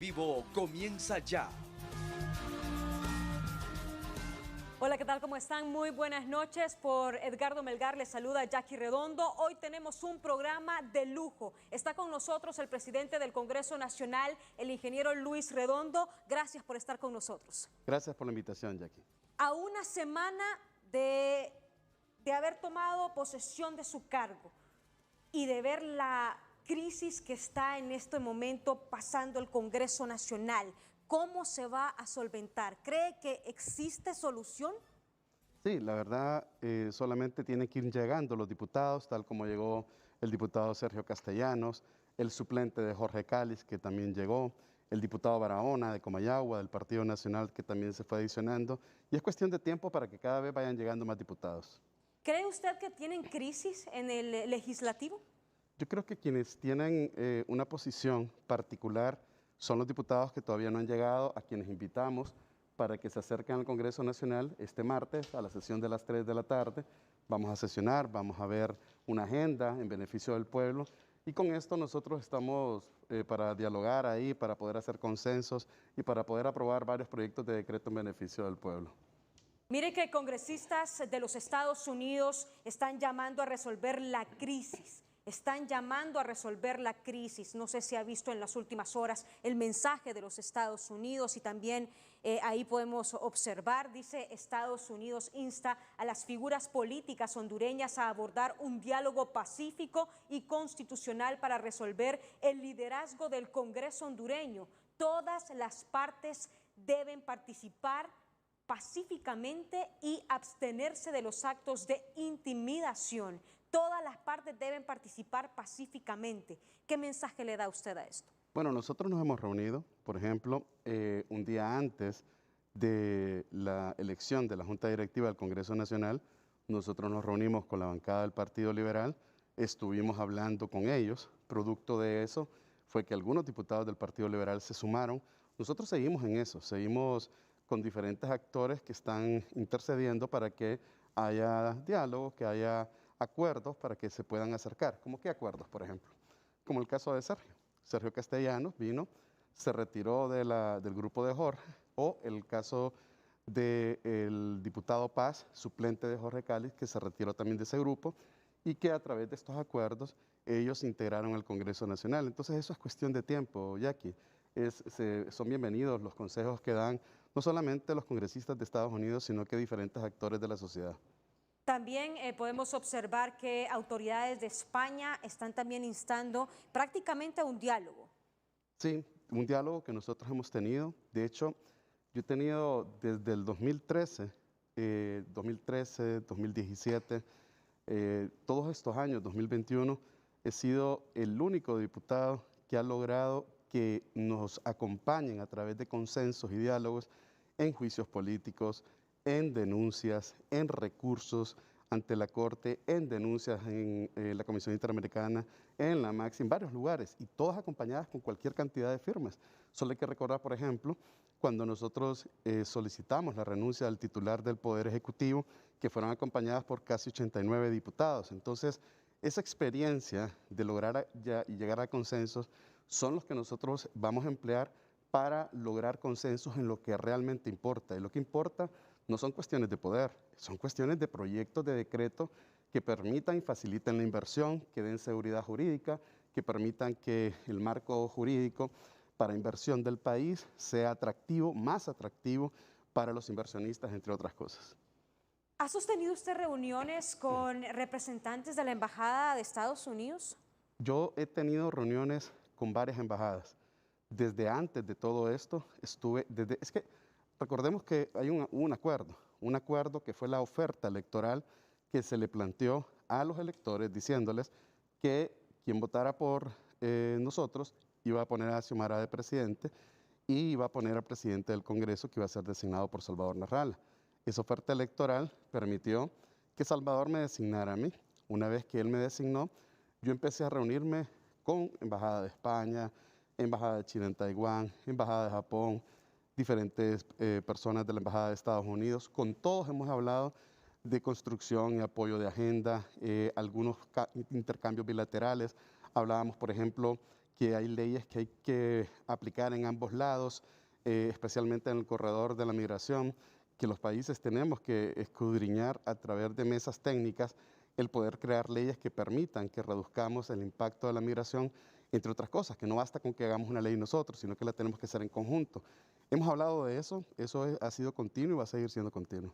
Vivo comienza ya. Hola, ¿qué tal? ¿Cómo están? Muy buenas noches. Por Edgardo Melgar les saluda Jackie Redondo. Hoy tenemos un programa de lujo. Está con nosotros el presidente del Congreso Nacional, el ingeniero Luis Redondo. Gracias por estar con nosotros. Gracias por la invitación, Jackie. A una semana de haber tomado posesión de su cargo y de ver la crisis que está en este momento pasando el Congreso Nacional, ¿cómo se va a solventar? ¿Cree que existe solución? Sí, la verdad, solamente tienen que ir llegando los diputados, tal como llegó el diputado Sergio Castellanos, el suplente de Jorge Cáliz, que también llegó, el diputado Barahona de Comayagua, del Partido Nacional, que también se fue adicionando, y es cuestión de tiempo para que cada vez vayan llegando más diputados. ¿Cree usted que tienen crisis en el legislativo? Yo creo que quienes tienen una posición particular son los diputados que todavía no han llegado, a quienes invitamos para que se acerquen al Congreso Nacional este martes a la sesión de las 3 de la tarde. Vamos a sesionar, vamos a ver una agenda en beneficio del pueblo y con esto nosotros estamos para dialogar ahí, para poder hacer consensos y para poder aprobar varios proyectos de decreto en beneficio del pueblo. Mire que congresistas de los Estados Unidos están llamando a resolver la crisis. Están llamando a resolver la crisis. No sé si ha visto en las últimas horas el mensaje de los Estados Unidos y también ahí podemos observar, dice Estados Unidos insta a las figuras políticas hondureñas a abordar un diálogo pacífico y constitucional para resolver el liderazgo del Congreso hondureño. Todas las partes deben participar pacíficamente y abstenerse de los actos de intimidación. Todas las partes deben participar pacíficamente. ¿Qué mensaje le da usted a esto? Bueno, nosotros nos hemos reunido, por ejemplo, un día antes de la elección de la Junta Directiva del Congreso Nacional, nosotros nos reunimos con la bancada del Partido Liberal, estuvimos hablando con ellos, producto de eso fue que algunos diputados del Partido Liberal se sumaron. Nosotros seguimos en eso, seguimos con diferentes actores que están intercediendo para que haya diálogo, que haya acuerdos para que se puedan acercar. ¿Cómo qué acuerdos, por ejemplo? Como el caso de Sergio. Sergio Castellanos vino, se retiró del grupo de Jorge, o el caso del diputado Paz, suplente de Jorge Cáliz, que se retiró también de ese grupo y que a través de estos acuerdos ellos se integraron al Congreso Nacional. Entonces eso es cuestión de tiempo, Jackie. Son bienvenidos los consejos que dan no solamente los congresistas de Estados Unidos, sino que diferentes actores de la sociedad. También podemos observar que autoridades de España están también instando prácticamente a un diálogo. Sí, un diálogo que nosotros hemos tenido. De hecho, yo he tenido desde el 2013, 2017, todos estos años, 2021, he sido el único diputado que ha logrado que nos acompañen a través de consensos y diálogos en juicios políticos, en denuncias, en recursos ante la Corte, en denuncias en la Comisión Interamericana, en la MAXI, en varios lugares, y todas acompañadas con cualquier cantidad de firmas. Solo hay que recordar, por ejemplo, cuando nosotros solicitamos la renuncia del titular del Poder Ejecutivo, que fueron acompañadas por casi 89 diputados. Entonces, esa experiencia de lograr y llegar a consensos son los que nosotros vamos a emplear para lograr consensos en lo que realmente importa. Y lo que importa no son cuestiones de poder, son cuestiones de proyectos de decreto que permitan y faciliten la inversión, que den seguridad jurídica, que permitan que el marco jurídico para inversión del país sea atractivo, más atractivo para los inversionistas, entre otras cosas. ¿Ha sostenido usted reuniones con representantes de la Embajada de Estados Unidos? Yo he tenido reuniones con varias embajadas. Desde antes de todo esto, es que recordemos que hay un acuerdo que fue la oferta electoral que se le planteó a los electores diciéndoles que quien votara por nosotros iba a poner a Xiomara de presidente y iba a poner al presidente del Congreso que iba a ser designado por Salvador Narrala. Esa oferta electoral permitió que Salvador me designara a mí. Una vez que él me designó, yo empecé a reunirme con Embajada de España, Embajada de China en Taiwán, Embajada de Japón, diferentes personas de la Embajada de Estados Unidos. Con todos hemos hablado de construcción y apoyo de agenda, algunos intercambios bilaterales. Hablábamos, por ejemplo, que hay leyes que hay que aplicar en ambos lados, especialmente en el corredor de la migración, que los países tenemos que escudriñar a través de mesas técnicas el poder crear leyes que permitan que reduzcamos el impacto de la migración, entre otras cosas, que no basta con que hagamos una ley nosotros, sino que la tenemos que hacer en conjunto. Hemos hablado de eso, ha sido continuo y va a seguir siendo continuo.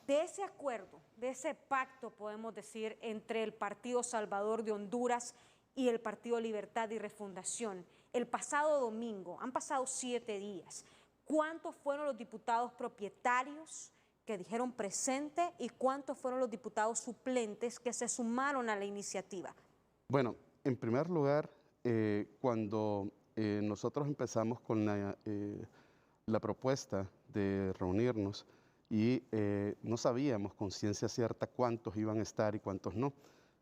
De ese acuerdo, de ese pacto, podemos decir, entre el Partido Salvador de Honduras y el Partido Libertad y Refundación, el pasado domingo, han pasado 7 días, ¿cuántos fueron los diputados propietarios que dijeron presente y cuántos fueron los diputados suplentes que se sumaron a la iniciativa? Bueno, en primer lugar, cuando nosotros empezamos con la propuesta de reunirnos y no sabíamos con ciencia cierta cuántos iban a estar y cuántos no,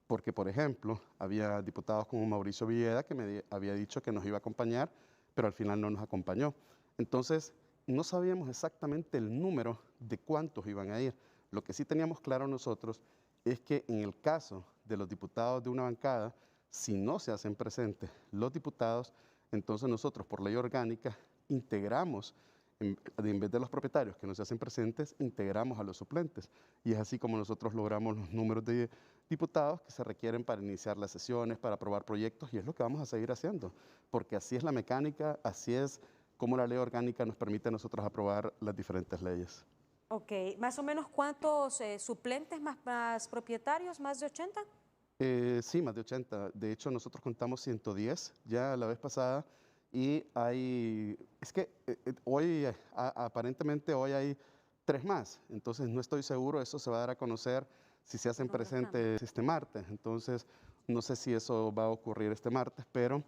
porque, por ejemplo, había diputados como Mauricio Villeda que me había dicho que nos iba a acompañar, pero al final no nos acompañó. Entonces, no sabíamos exactamente el número de cuántos iban a ir. Lo que sí teníamos claro nosotros es que en el caso de los diputados de una bancada, si no se hacen presentes los diputados, entonces nosotros por ley orgánica integramos, en vez de los propietarios que no se hacen presentes, integramos a los suplentes. Y es así como nosotros logramos los números de diputados que se requieren para iniciar las sesiones, para aprobar proyectos, y es lo que vamos a seguir haciendo, porque así es la mecánica, así es como la ley orgánica nos permite a nosotros aprobar las diferentes leyes. Ok, más o menos ¿cuántos suplentes más propietarios? ¿Más de 80? Sí, más de 80. De hecho, nosotros contamos 110 ya la vez pasada y es que hoy, aparentemente hoy hay 3 más, entonces no estoy seguro, eso se va a dar a conocer si se hacen presentes este martes, entonces no sé si eso va a ocurrir este martes, pero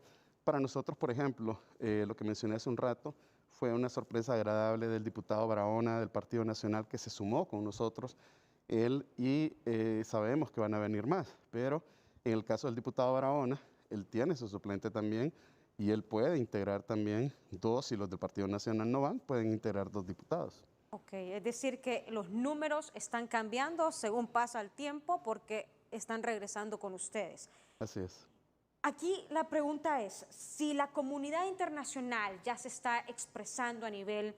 para nosotros, por ejemplo, lo que mencioné hace un rato, fue una sorpresa agradable del diputado Barahona del Partido Nacional que se sumó con nosotros, sabemos que van a venir más, pero en el caso del diputado Barahona, él tiene su suplente también y él puede integrar también 2, si los del Partido Nacional no van, pueden integrar 2 diputados. Ok, es decir que los números están cambiando según pasa el tiempo porque están regresando con ustedes. Así es. Aquí la pregunta es, si la comunidad internacional ya se está expresando a nivel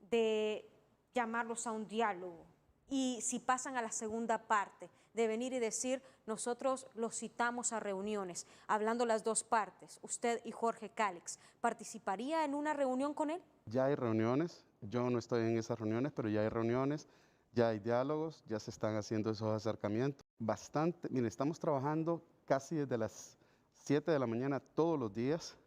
de llamarlos a un diálogo y si pasan a la segunda parte de venir y decir, nosotros los citamos a reuniones, hablando las 2 partes, usted y Jorge Cálix, ¿participaría en una reunión con él? Ya hay reuniones, yo no estoy en esas reuniones, pero ya hay reuniones, ya hay diálogos, ya se están haciendo esos acercamientos. Bastante, mire, estamos trabajando casi desde las 7 de la mañana todos los días.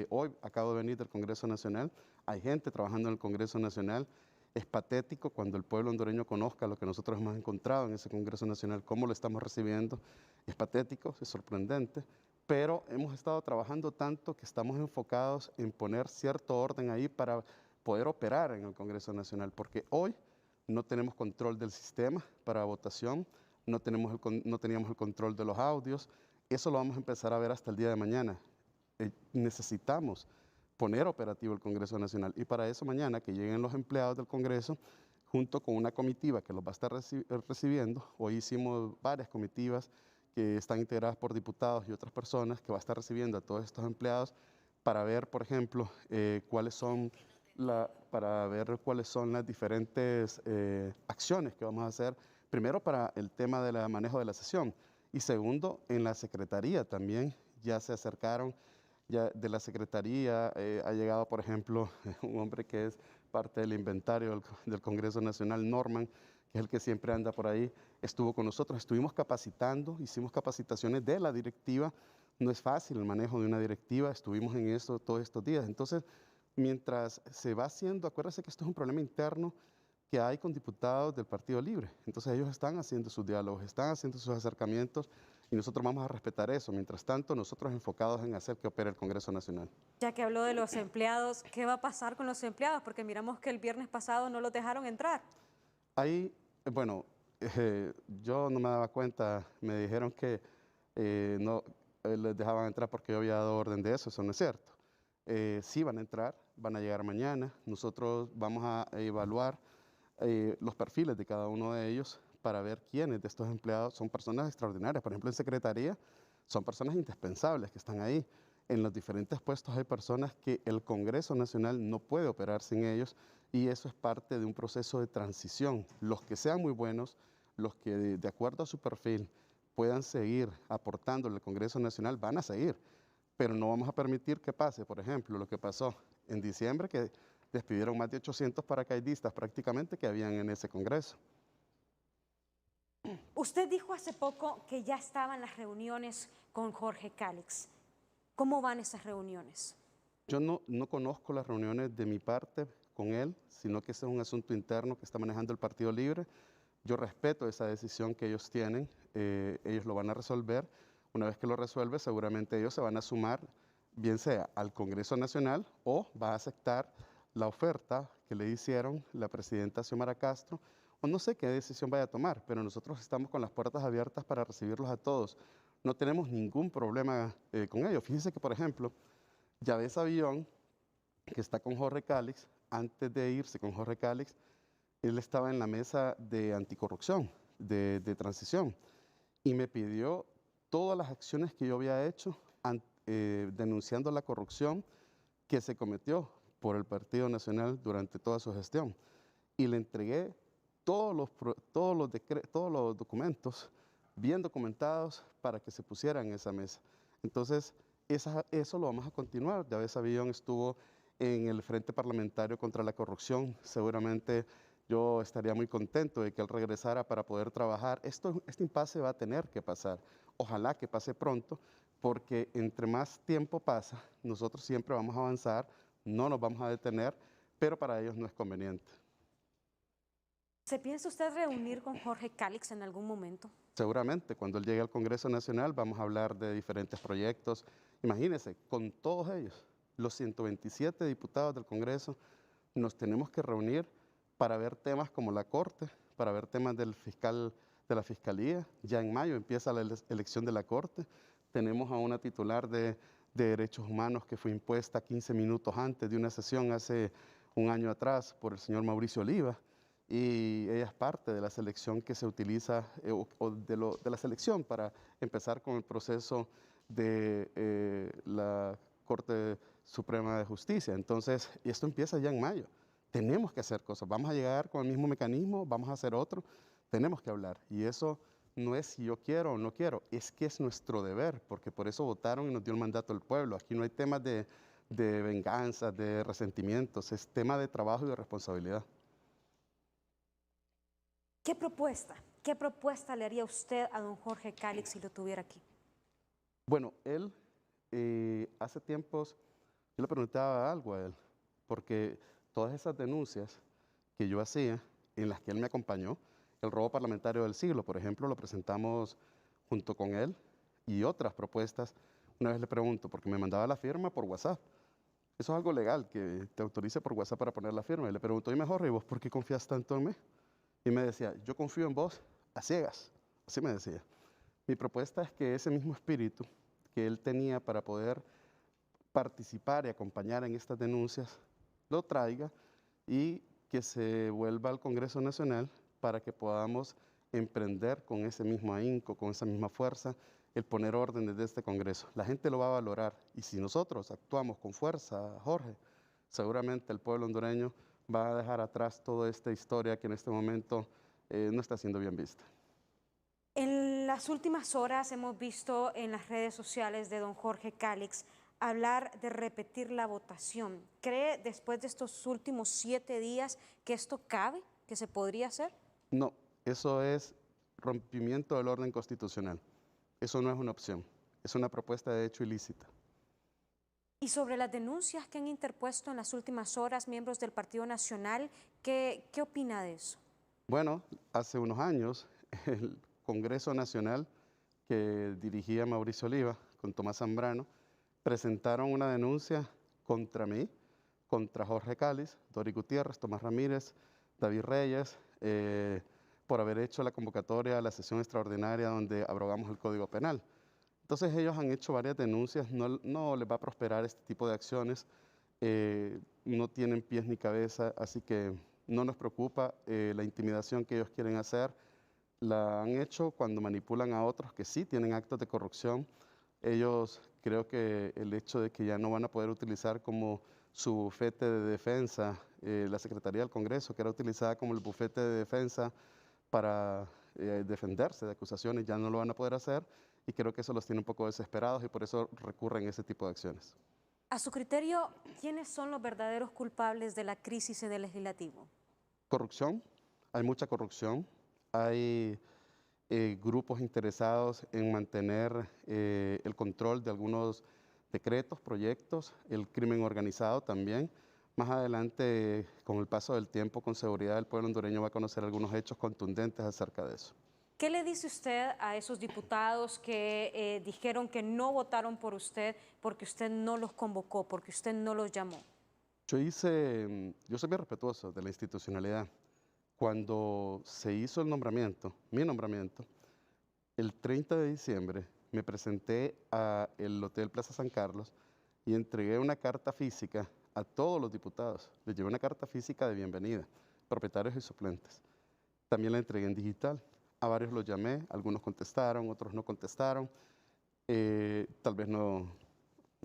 Hoy acabo de venir del Congreso Nacional, hay gente trabajando en el Congreso Nacional. Es patético cuando el pueblo hondureño conozca lo que nosotros hemos encontrado en ese Congreso Nacional, cómo lo estamos recibiendo. Es patético, es sorprendente, pero hemos estado trabajando tanto que estamos enfocados en poner cierto orden ahí para poder operar en el Congreso Nacional, porque hoy no tenemos control del sistema para votación, no teníamos el control de los audios, eso lo vamos a empezar a ver hasta el día de mañana. Necesitamos poner operativo el Congreso Nacional y para eso mañana que lleguen los empleados del Congreso junto con una comitiva que los va a estar recibiendo. Hoy hicimos varias comitivas que están integradas por diputados y otras personas que va a estar recibiendo a todos estos empleados para ver, por ejemplo, cuáles son las diferentes acciones que vamos a hacer. Primero, para el tema del manejo de la sesión y segundo, en la Secretaría también ya se acercaron. Ya de la Secretaría ha llegado, por ejemplo, un hombre que es parte del inventario del Congreso Nacional, Norman, que es el que siempre anda por ahí, estuvo con nosotros, estuvimos capacitando, hicimos capacitaciones de la directiva, no es fácil el manejo de una directiva, estuvimos en eso todos estos días. Entonces, mientras se va haciendo, acuérdense que esto es un problema interno que hay con diputados del Partido Libre, entonces ellos están haciendo sus diálogos, están haciendo sus acercamientos, y nosotros vamos a respetar eso. Mientras tanto, nosotros enfocados en hacer que opere el Congreso Nacional. Ya que habló de los empleados, ¿qué va a pasar con los empleados? Porque miramos que el viernes pasado no los dejaron entrar. Ahí, bueno, yo no me daba cuenta, me dijeron que no les dejaban entrar porque yo había dado orden de eso no es cierto. Sí van a entrar, van a llegar mañana, nosotros vamos a evaluar los perfiles de cada uno de ellos para ver quiénes de estos empleados son personas extraordinarias. Por ejemplo, en Secretaría son personas indispensables que están ahí. En los diferentes puestos hay personas que el Congreso Nacional no puede operar sin ellos y eso es parte de un proceso de transición. Los que sean muy buenos, los que de acuerdo a su perfil puedan seguir aportando al Congreso Nacional, van a seguir, pero no vamos a permitir que pase, por ejemplo, lo que pasó en diciembre, que despidieron más de 800 paracaidistas prácticamente que habían en ese Congreso. Usted dijo hace poco que ya estaban las reuniones con Jorge Cálix. ¿Cómo van esas reuniones? Yo no conozco las reuniones de mi parte con él, sino que ese es un asunto interno que está manejando el Partido Libre. Yo respeto esa decisión que ellos tienen, ellos lo van a resolver. Una vez que lo resuelve, seguramente ellos se van a sumar, bien sea al Congreso Nacional o va a aceptar la oferta que le hicieron la presidenta Xiomara Castro, o no sé qué decisión vaya a tomar, pero nosotros estamos con las puertas abiertas para recibirlos a todos. No tenemos ningún problema con ellos. Fíjense que, por ejemplo, Yavés Avillón, que está con Jorge Cálix, antes de irse con Jorge Cálix, él estaba en la mesa de anticorrupción, de transición, y me pidió todas las acciones que yo había hecho denunciando la corrupción que se cometió por el Partido Nacional durante toda su gestión. Y le entregué todos los documentos bien documentados para que se pusieran en esa mesa. Entonces, eso lo vamos a continuar. Yavés Avillón estuvo en el Frente Parlamentario contra la Corrupción. Seguramente yo estaría muy contento de que él regresara para poder trabajar. Este impasse va a tener que pasar. Ojalá que pase pronto, porque entre más tiempo pasa, nosotros siempre vamos a avanzar, no nos vamos a detener, pero para ellos no es conveniente. ¿Se piensa usted reunir con Jorge Cálix en algún momento? Seguramente, cuando él llegue al Congreso Nacional vamos a hablar de diferentes proyectos. Imagínense, con todos ellos, los 127 diputados del Congreso, nos tenemos que reunir para ver temas como la Corte, para ver temas del fiscal, de la Fiscalía. Ya en mayo empieza la elección de la Corte. Tenemos a una titular de Derechos Humanos que fue impuesta 15 minutos antes de una sesión hace un año atrás por el señor Mauricio Oliva. Y ella es parte de la selección que se utiliza, de la selección para empezar con el proceso de la Corte Suprema de Justicia. Entonces, esto empieza ya en mayo. Tenemos que hacer cosas. Vamos a llegar con el mismo mecanismo, vamos a hacer otro. Tenemos que hablar. Y eso no es si yo quiero o no quiero, es que es nuestro deber, porque por eso votaron y nos dio el mandato el pueblo. Aquí no hay temas de venganza, de resentimientos, es tema de trabajo y de responsabilidad. ¿Qué propuesta le haría usted a don Jorge Cálix si lo tuviera aquí? Bueno, él, hace tiempos, yo le preguntaba algo a él, porque todas esas denuncias que yo hacía, en las que él me acompañó, el robo parlamentario del siglo, por ejemplo, lo presentamos junto con él y otras propuestas. Una vez le pregunto, porque me mandaba la firma por WhatsApp. Eso es algo legal, que te autorice por WhatsApp para poner la firma. Y le pregunto, oye, Jorge, ¿y vos por qué confías tanto en mí? Y me decía, yo confío en vos a ciegas. Así me decía. Mi propuesta es que ese mismo espíritu que él tenía para poder participar y acompañar en estas denuncias, lo traiga y que se vuelva al Congreso Nacional para que podamos emprender con ese mismo ahínco, con esa misma fuerza, el poner orden desde este Congreso. La gente lo va a valorar y si nosotros actuamos con fuerza, Jorge, seguramente el pueblo hondureño va a dejar atrás toda esta historia que en este momento no está siendo bien vista. En las últimas horas hemos visto en las redes sociales de don Jorge Cálix hablar de repetir la votación. ¿Cree después de estos últimos 7 días que esto cabe, que se podría hacer? No, eso es rompimiento del orden constitucional. Eso no es una opción, es una propuesta de hecho ilícita. Y sobre las denuncias que han interpuesto en las últimas horas miembros del Partido Nacional, ¿qué opina de eso? Bueno, hace unos años el Congreso Nacional que dirigía Mauricio Oliva con Tomás Zambrano presentaron una denuncia contra mí, contra Jorge Cálix, Dori Gutiérrez, Tomás Ramírez, David Reyes, por haber hecho la convocatoria a la sesión extraordinaria donde abrogamos el Código Penal. Entonces ellos han hecho varias denuncias, no les va a prosperar este tipo de acciones, no tienen pies ni cabeza, así que no nos preocupa la intimidación que ellos quieren hacer. La han hecho cuando manipulan a otros que sí tienen actos de corrupción. Ellos creo que el hecho de que ya no van a poder utilizar como su bufete de defensa, la Secretaría del Congreso, que era utilizada como el bufete de defensa para defenderse de acusaciones, ya no lo van a poder hacer y creo que eso los tiene un poco desesperados y por eso recurren a ese tipo de acciones. A su criterio, ¿quiénes son los verdaderos culpables de la crisis en el legislativo? Corrupción, hay mucha corrupción, hay grupos interesados en mantener el control de algunos decretos, proyectos, el crimen organizado también. Más adelante, con el paso del tiempo, con seguridad el pueblo hondureño va a conocer algunos hechos contundentes acerca de eso. ¿Qué le dice usted a esos diputados que dijeron que no votaron por usted porque usted no los convocó, porque usted no los llamó? Yo soy muy respetuoso de la institucionalidad. Cuando se hizo el nombramiento, mi nombramiento, el 30 de diciembre me presenté al Hotel Plaza San Carlos y entregué una carta física a todos los diputados. Les llevé una carta física de bienvenida, propietarios y suplentes. También la entregué en digital. A varios los llamé, algunos contestaron, otros no contestaron. Tal vez no,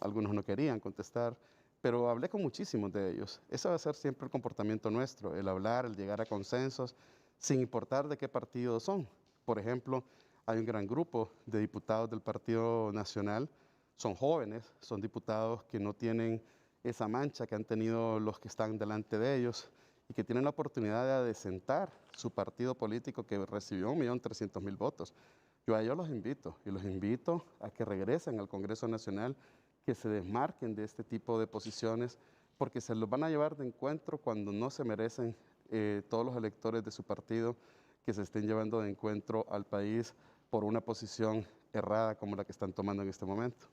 algunos no querían contestar, pero hablé con muchísimos de ellos. Ese va a ser siempre el comportamiento nuestro, el hablar, el llegar a consensos, sin importar de qué partido son. Por ejemplo, hay un gran grupo de diputados del Partido Nacional, son jóvenes, son diputados que no tienen esa mancha que han tenido los que están delante de ellos y que tienen la oportunidad de adecentar su partido político que recibió 1.300.000 votos. Yo a ellos los invito y los invito a que regresen al Congreso Nacional, que se desmarquen de este tipo de posiciones, porque se los van a llevar de encuentro cuando no se merecen todos los electores de su partido que se estén llevando de encuentro al país por una posición errada como la que están tomando en este momento.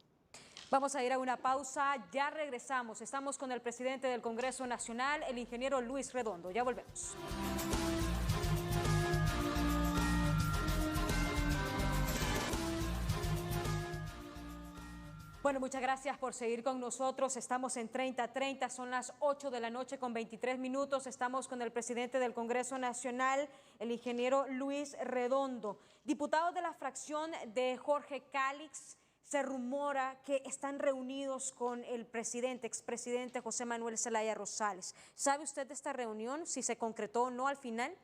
Vamos a ir a una pausa, ya regresamos. Estamos con el presidente del Congreso Nacional, el ingeniero Luis Redondo. Ya volvemos. Bueno, muchas gracias por seguir con nosotros. Estamos en 30:30, son las 8 de la noche con 23 minutos. Estamos con el presidente del Congreso Nacional, el ingeniero Luis Redondo. Diputados de la fracción de Jorge Cálix, se rumora que están reunidos con el expresidente José Manuel Zelaya Rosales. ¿Sabe usted de esta reunión, si se concretó o no al final?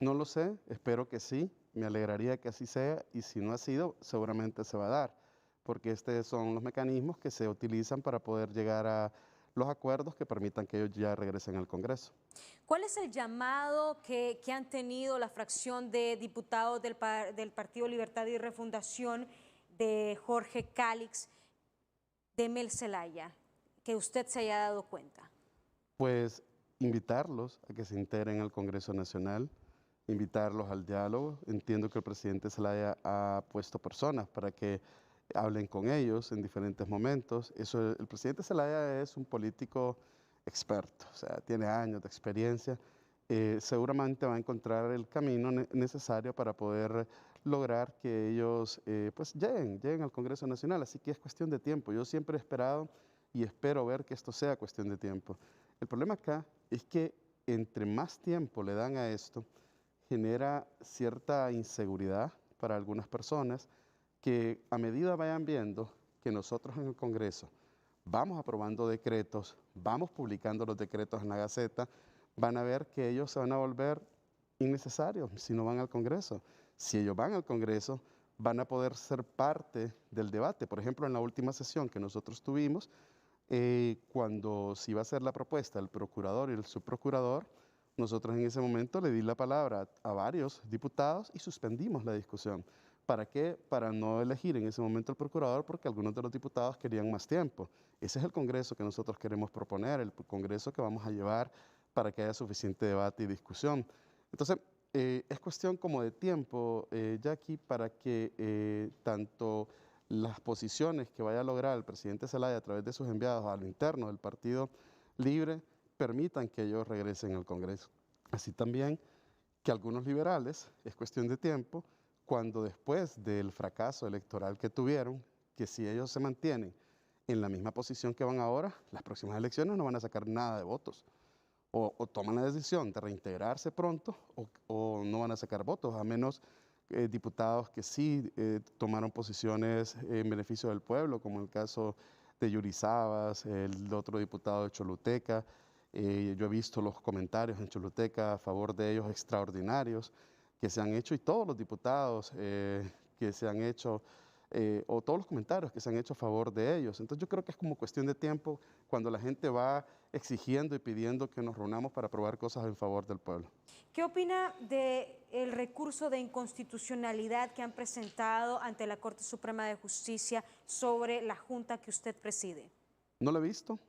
No lo sé, espero que sí, me alegraría que así sea y si no ha sido, seguramente se va a dar, porque estos son los mecanismos que se utilizan para poder llegar a los acuerdos que permitan que ellos ya regresen al Congreso. ¿Cuál es el llamado que han tenido la fracción de diputados del Partido Libertad y Refundación de Jorge Cálix, de Mel Zelaya, que usted se haya dado cuenta? Pues invitarlos a que se integren al Congreso Nacional, invitarlos al diálogo. Entiendo que el presidente Zelaya ha puesto personas para que hablen con ellos en diferentes momentos. El presidente Zelaya es un político experto, o sea, tiene años de experiencia. Seguramente va a encontrar el camino necesario para poder lograr que ellos pues lleguen al Congreso Nacional. Así que es cuestión de tiempo. Yo siempre he esperado y espero ver que esto sea cuestión de tiempo. El problema acá es que entre más tiempo le dan a esto, genera cierta inseguridad para algunas personas que a medida vayan viendo que nosotros en el Congreso vamos aprobando decretos, vamos publicando los decretos en la Gaceta, van a ver que ellos se van a volver innecesarios si no van al Congreso. Si ellos van al Congreso, van a poder ser parte del debate. Por ejemplo, en la última sesión que nosotros tuvimos, cuando se iba a hacer la propuesta del procurador y el subprocurador, nosotros en ese momento le di la palabra a varios diputados y suspendimos la discusión. ¿Para qué? Para no elegir en ese momento el procurador porque algunos de los diputados querían más tiempo. Ese es el Congreso que nosotros queremos proponer, el Congreso que vamos a llevar para que haya suficiente debate y discusión. Entonces, es cuestión como de tiempo, Jackie, para que tanto las posiciones que vaya a lograr el presidente Zelaya a través de sus enviados a lo interno del Partido Libre permitan que ellos regresen al Congreso. Así también que algunos liberales, es cuestión de tiempo, cuando después del fracaso electoral que tuvieron, que si ellos se mantienen en la misma posición que van ahora, las próximas elecciones no van a sacar nada de votos. O toman la decisión de reintegrarse pronto o no van a sacar votos, a menos diputados que sí tomaron posiciones en beneficio del pueblo, como el caso de Yuri Sabas, el otro diputado de Choluteca. Yo he visto los comentarios en Choluteca a favor de ellos extraordinarios que se han hecho, y todos los diputados que se han hecho, o todos los comentarios que se han hecho a favor de ellos. Entonces yo creo que es como cuestión de tiempo cuando la gente va exigiendo y pidiendo que nos reunamos para aprobar cosas en favor del pueblo. ¿Qué opina del recurso de inconstitucionalidad que han presentado ante la Corte Suprema de Justicia sobre la junta que usted preside? No lo he visto,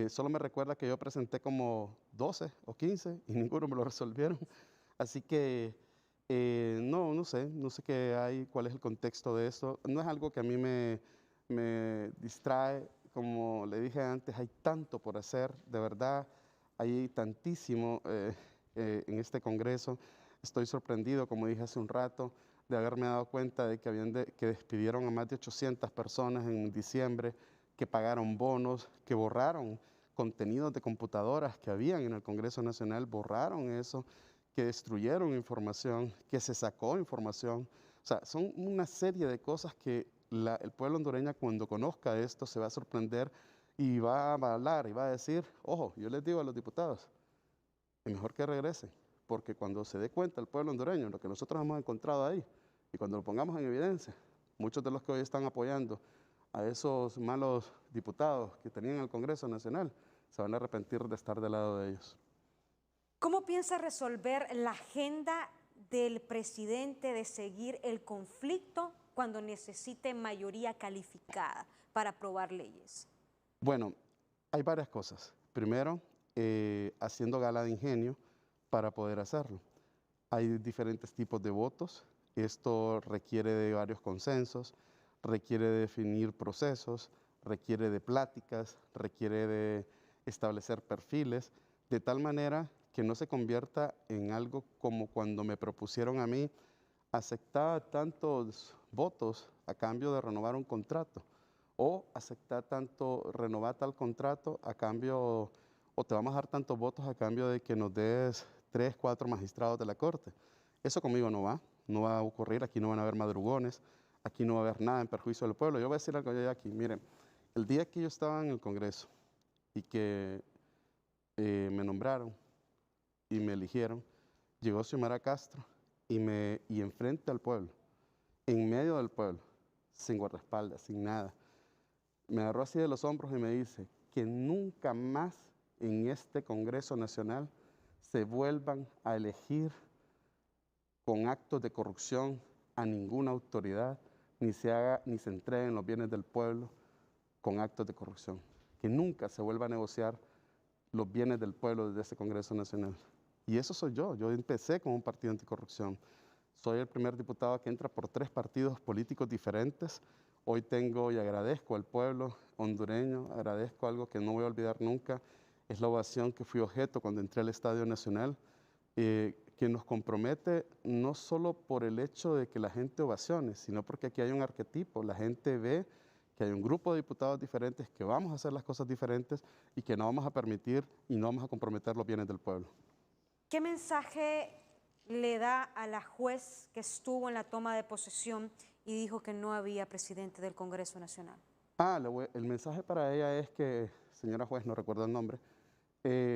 solo me recuerda que yo presenté como 12 o 15 y ninguno me lo resolvieron. Así que no sé qué hay, cuál es el contexto de esto. No es algo que a mí me distrae. Como le dije antes, hay tanto por hacer, de verdad, hay tantísimo en este Congreso. Estoy sorprendido, como dije hace un rato, de haberme dado cuenta de que despidieron a más de 800 personas en diciembre, que pagaron bonos, que borraron contenidos de computadoras que habían en el Congreso Nacional, borraron eso, que destruyeron información, que se sacó información. O sea, son una serie de cosas que el pueblo hondureño, cuando conozca esto, se va a sorprender y va a hablar y va a decir, ojo, yo les digo a los diputados, es mejor que regresen, porque cuando se dé cuenta el pueblo hondureño lo que nosotros hemos encontrado ahí, y cuando lo pongamos en evidencia, muchos de los que hoy están apoyando a esos malos diputados que tenían el Congreso Nacional, se van a arrepentir de estar del lado de ellos. ¿Cómo piensa resolver la agenda del presidente de seguir el conflicto cuando necesite mayoría calificada para aprobar leyes? Bueno, hay varias cosas. Primero, haciendo gala de ingenio para poder hacerlo. Hay diferentes tipos de votos. Esto requiere de varios consensos, requiere de definir procesos, requiere de pláticas, requiere de establecer perfiles, de tal manera que no se convierta en algo como cuando me propusieron a mí aceptar tantos votos a cambio de renovar un contrato, o aceptar renovar tal contrato a cambio, o te vamos a dar tantos votos a cambio de que nos des 3, 4 magistrados de la Corte. Eso conmigo no va a ocurrir. Aquí no van a haber madrugones, aquí no va a haber nada en perjuicio del pueblo. Yo voy a decir algo ya aquí. Miren, el día que yo estaba en el Congreso y que me nombraron y me eligieron, llegó Xiomara Castro y enfrente al pueblo, en medio del pueblo, sin guardaespaldas, sin nada, me agarró así de los hombros y me dice que nunca más en este Congreso Nacional se vuelvan a elegir con actos de corrupción a ninguna autoridad, ni se entreguen los bienes del pueblo con actos de corrupción. Que nunca se vuelva a negociar los bienes del pueblo desde este Congreso Nacional. Y eso soy yo. Yo empecé con un partido anticorrupción. Soy el primer diputado que entra por 3 partidos políticos diferentes. Hoy tengo y agradezco al pueblo hondureño, agradezco algo que no voy a olvidar nunca, es la ovación que fui objeto cuando entré al Estadio Nacional, que nos compromete no solo por el hecho de que la gente ovacione, sino porque aquí hay un arquetipo. La gente ve que hay un grupo de diputados diferentes, que vamos a hacer las cosas diferentes y que no vamos a permitir y no vamos a comprometer los bienes del pueblo. ¿Qué mensaje le da a la juez que estuvo en la toma de posesión y dijo que no había presidente del Congreso Nacional? El mensaje para ella es que, señora juez, no recuerdo el nombre,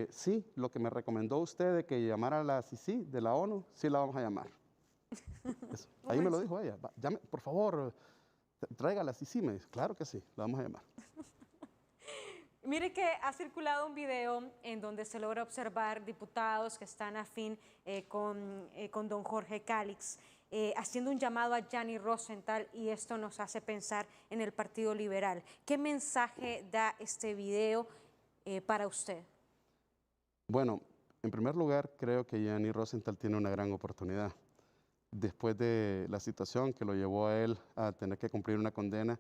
sí, lo que me recomendó usted de que llamara a la CICI de la ONU, sí la vamos a llamar. Eso. Ahí me lo dijo ella. Llame, por favor, traiga a la CICI, me dice. Claro que sí, la vamos a llamar. Mire que ha circulado un video en donde se logra observar diputados que están afín con don Jorge Cálix, haciendo un llamado a Yanni Rosenthal, y esto nos hace pensar en el Partido Liberal. ¿Qué mensaje da este video para usted? Bueno, en primer lugar, creo que Yanni Rosenthal tiene una gran oportunidad. Después de la situación que lo llevó a él a tener que cumplir una condena,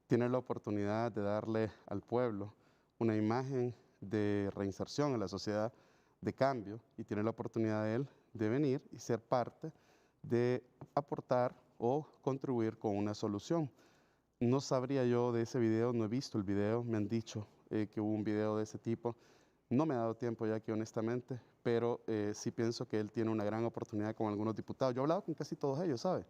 tiene la oportunidad de darle al pueblo una imagen de reinserción en la sociedad, de cambio, y tiene la oportunidad de él de venir y ser parte de aportar o contribuir con una solución. No sabría yo de ese video, no he visto el video, me han dicho que hubo un video de ese tipo. No me ha dado tiempo ya aquí, honestamente, pero sí pienso que él tiene una gran oportunidad con algunos diputados. Yo he hablado con casi todos ellos, ¿sabe?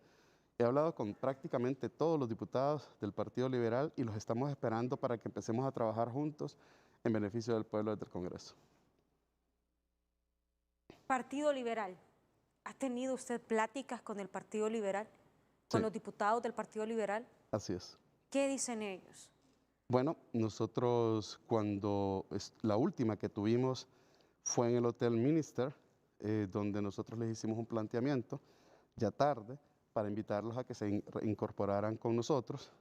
He hablado con prácticamente todos los diputados del Partido Liberal y los estamos esperando para que empecemos a trabajar juntos en beneficio del pueblo desde el Congreso. Partido Liberal. ¿Ha tenido usted pláticas con el Partido Liberal? ¿Con Sí. los diputados del Partido Liberal? Así es. ¿Qué dicen ellos? Bueno, nosotros la última que tuvimos fue en el Hotel Minister, donde nosotros les hicimos un planteamiento ya tarde para invitarlos a que se incorporaran con nosotros.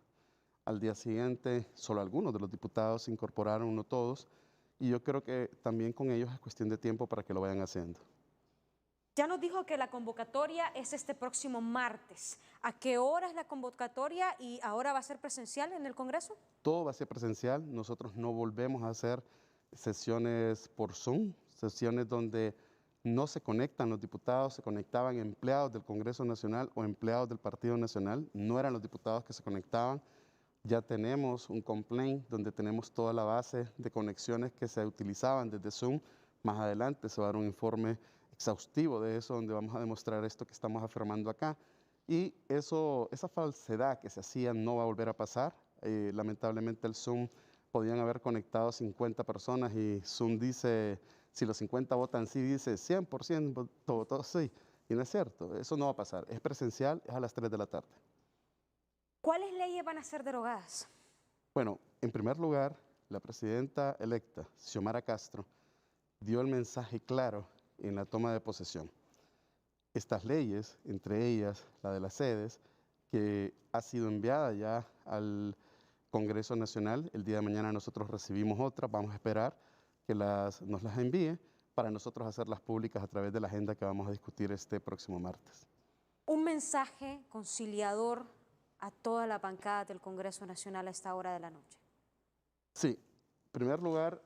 Al día siguiente, solo algunos de los diputados se incorporaron, no todos, y yo creo que también con ellos es cuestión de tiempo para que lo vayan haciendo. Ya nos dijo que la convocatoria es este próximo martes. ¿A qué hora es la convocatoria y ahora va a ser presencial en el Congreso? Todo va a ser presencial. Nosotros no volvemos a hacer sesiones por Zoom, sesiones donde no se conectan los diputados, se conectaban empleados del Congreso Nacional o empleados del Partido Nacional. No eran los diputados que se conectaban. Ya tenemos un complaint donde tenemos toda la base de conexiones que se utilizaban desde Zoom. Más adelante se va a dar un informe exhaustivo de eso, donde vamos a demostrar esto que estamos afirmando acá. Y esa falsedad que se hacía no va a volver a pasar. Lamentablemente el Zoom podían haber conectado 50 personas y Zoom dice, si los 50 votan sí, dice 100% votó sí. Y no es cierto, eso no va a pasar. Es presencial, es a las 3 de la tarde. ¿Cuáles leyes van a ser derogadas? Bueno, en primer lugar, la presidenta electa, Xiomara Castro, dio el mensaje claro en la toma de posesión. Estas leyes, entre ellas la de las sedes, que ha sido enviada ya al Congreso Nacional, el día de mañana nosotros recibimos otra, vamos a esperar que nos las envíe para nosotros hacerlas públicas a través de la agenda que vamos a discutir este próximo martes. Un mensaje conciliador a toda la bancada del Congreso Nacional a esta hora de la noche. Sí, en primer lugar,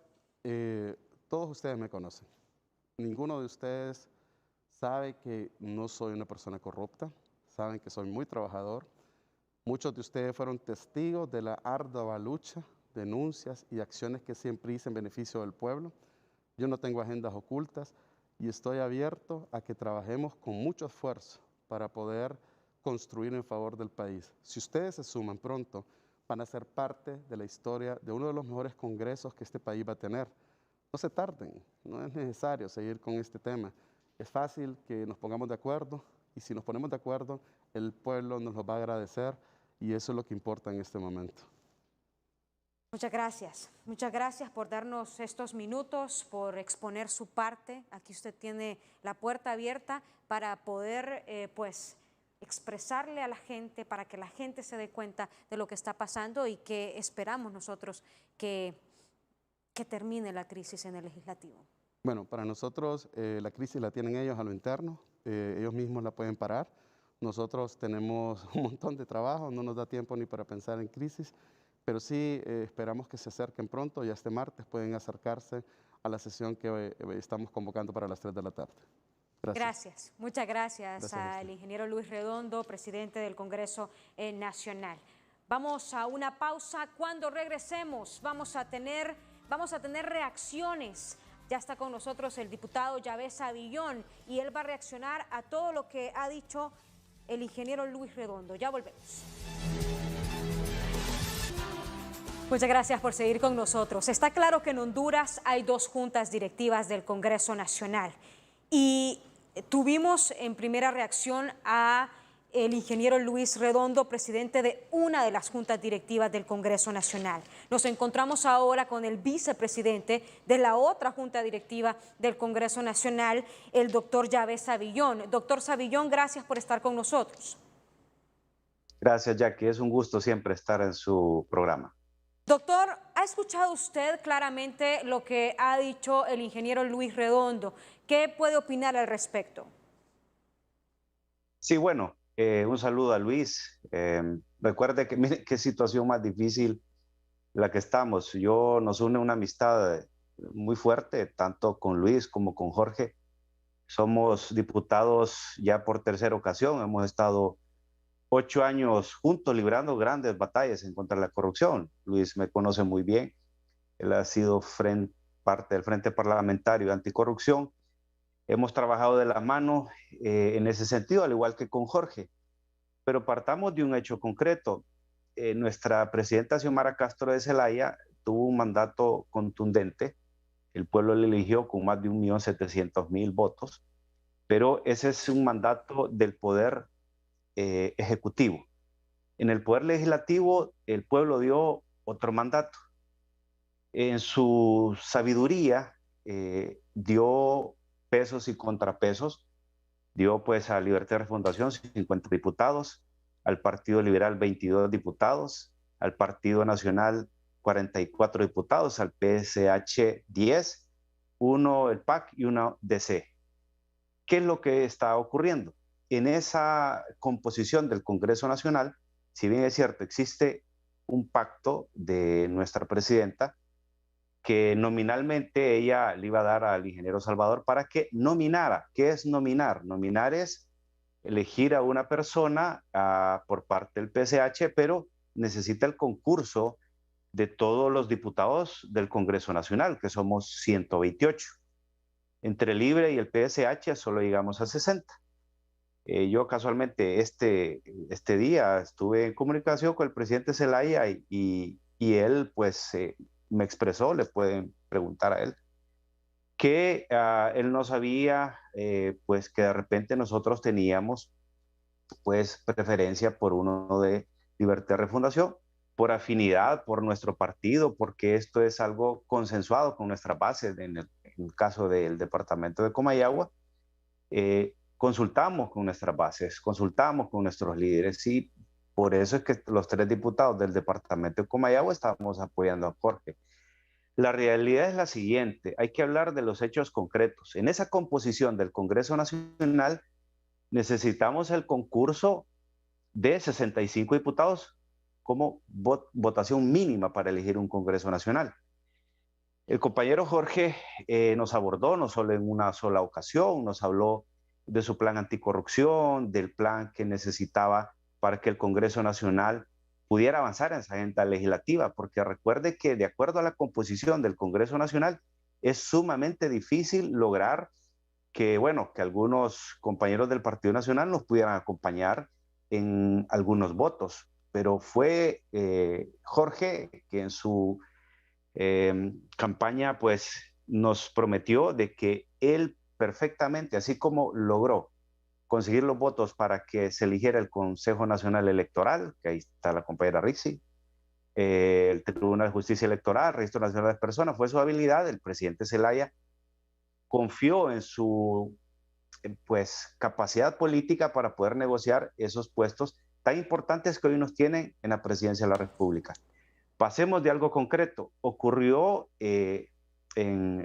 todos ustedes me conocen. Ninguno de ustedes sabe que no soy una persona corrupta, saben que soy muy trabajador. Muchos de ustedes fueron testigos de la ardua lucha, denuncias y acciones que siempre hice en beneficio del pueblo. Yo no tengo agendas ocultas y estoy abierto a que trabajemos con mucho esfuerzo para poder construir en favor del país. Si ustedes se suman pronto, van a ser parte de la historia de uno de los mejores congresos que este país va a tener. No se tarden, no es necesario seguir con este tema. Es fácil que nos pongamos de acuerdo y si nos ponemos de acuerdo, el pueblo nos lo va a agradecer y eso es lo que importa en este momento. Muchas gracias por darnos estos minutos, por exponer su parte. Aquí usted tiene la puerta abierta para poder pues expresarle a la gente, para que la gente se dé cuenta de lo que está pasando y que esperamos nosotros que termine la crisis en el legislativo. Bueno, para nosotros la crisis la tienen ellos a lo interno, ellos mismos la pueden parar. Nosotros tenemos un montón de trabajo, no nos da tiempo ni para pensar en crisis, pero sí esperamos que se acerquen pronto, ya este martes pueden acercarse a la sesión que estamos convocando para las 3 de la tarde. Gracias. Muchas gracias al ingeniero Luis Redondo, presidente del Congreso Nacional. Vamos a una pausa. Cuando regresemos vamos a tener reacciones. Ya está con nosotros el diputado Yavés Avillón y él va a reaccionar a todo lo que ha dicho el ingeniero Luis Redondo. Ya volvemos. Muchas gracias por seguir con nosotros. Está claro que en Honduras hay dos juntas directivas del Congreso Nacional y tuvimos en primera reacción a el ingeniero Luis Redondo, presidente de una de las juntas directivas del Congreso Nacional. Nos encontramos ahora con el vicepresidente de la otra junta directiva del Congreso Nacional, el doctor Yavés Avillón. Doctor Savillón, gracias por estar con nosotros. Gracias, Jackie. Es un gusto siempre estar en su programa. Doctor, ¿ha escuchado usted claramente lo que ha dicho el ingeniero Luis Redondo? ¿Qué puede opinar al respecto? Sí, bueno, un saludo a Luis. Recuerde que mire qué situación más difícil la que estamos. Nos une una amistad muy fuerte, tanto con Luis como con Jorge. Somos diputados ya por tercera ocasión. Hemos estado 8 años juntos librando grandes batallas en contra de la corrupción. Luis me conoce muy bien. Él ha sido parte del Frente Parlamentario Anticorrupción, hemos trabajado de la mano en ese sentido, al igual que con Jorge. Pero partamos de un hecho concreto. Nuestra presidenta Xiomara Castro de Zelaya tuvo un mandato contundente. El pueblo le eligió con más de 1.700.000 votos, pero ese es un mandato del poder ejecutivo. En el poder legislativo, el pueblo dio otro mandato. En su sabiduría, dio pesos y contrapesos. Dio pues a Libertad de Refundación 50 diputados, al Partido Liberal 22 diputados, al Partido Nacional 44 diputados, al PSH 10, uno el PAC y uno DC. ¿Qué es lo que está ocurriendo? En esa composición del Congreso Nacional, si bien es cierto, existe un pacto de nuestra presidenta que nominalmente ella le iba a dar al ingeniero Salvador para que nominara. ¿Qué es nominar? Nominar es elegir a una persona por parte del PSH, pero necesita el concurso de todos los diputados del Congreso Nacional, que somos 128. Entre Libre y el PSH solo llegamos a 60. Yo casualmente este día estuve en comunicación con el presidente Zelaya y él pues me expresó, le pueden preguntar a él, que él no sabía pues que de repente nosotros teníamos pues preferencia por uno de Libertad de Refundación, por afinidad, por nuestro partido, porque esto es algo consensuado con nuestras bases en el caso del departamento de Comayagua. Consultamos con nuestras bases, consultamos con nuestros líderes y por eso es que los 3 diputados del departamento de Comayagua estamos apoyando a Jorge. La realidad es la siguiente, hay que hablar de los hechos concretos. En esa composición del Congreso Nacional necesitamos el concurso de 65 diputados como votación mínima para elegir un Congreso Nacional. El compañero Jorge nos abordó no solo en una sola ocasión, nos habló de su plan anticorrupción, del plan que necesitaba para que el Congreso Nacional pudiera avanzar en esa agenda legislativa, porque recuerde que de acuerdo a la composición del Congreso Nacional es sumamente difícil lograr que, bueno, que algunos compañeros del Partido Nacional nos pudieran acompañar en algunos votos, pero fue Jorge que en su campaña pues nos prometió de que él perfectamente, así como logró conseguir los votos para que se eligiera el Consejo Nacional Electoral, que ahí está la compañera Rixi, el Tribunal de Justicia Electoral, Registro Nacional de Personas, fue su habilidad. El presidente Zelaya confió en su pues capacidad política para poder negociar esos puestos tan importantes que hoy nos tienen en la presidencia de la República. Pasemos de algo concreto. Ocurrió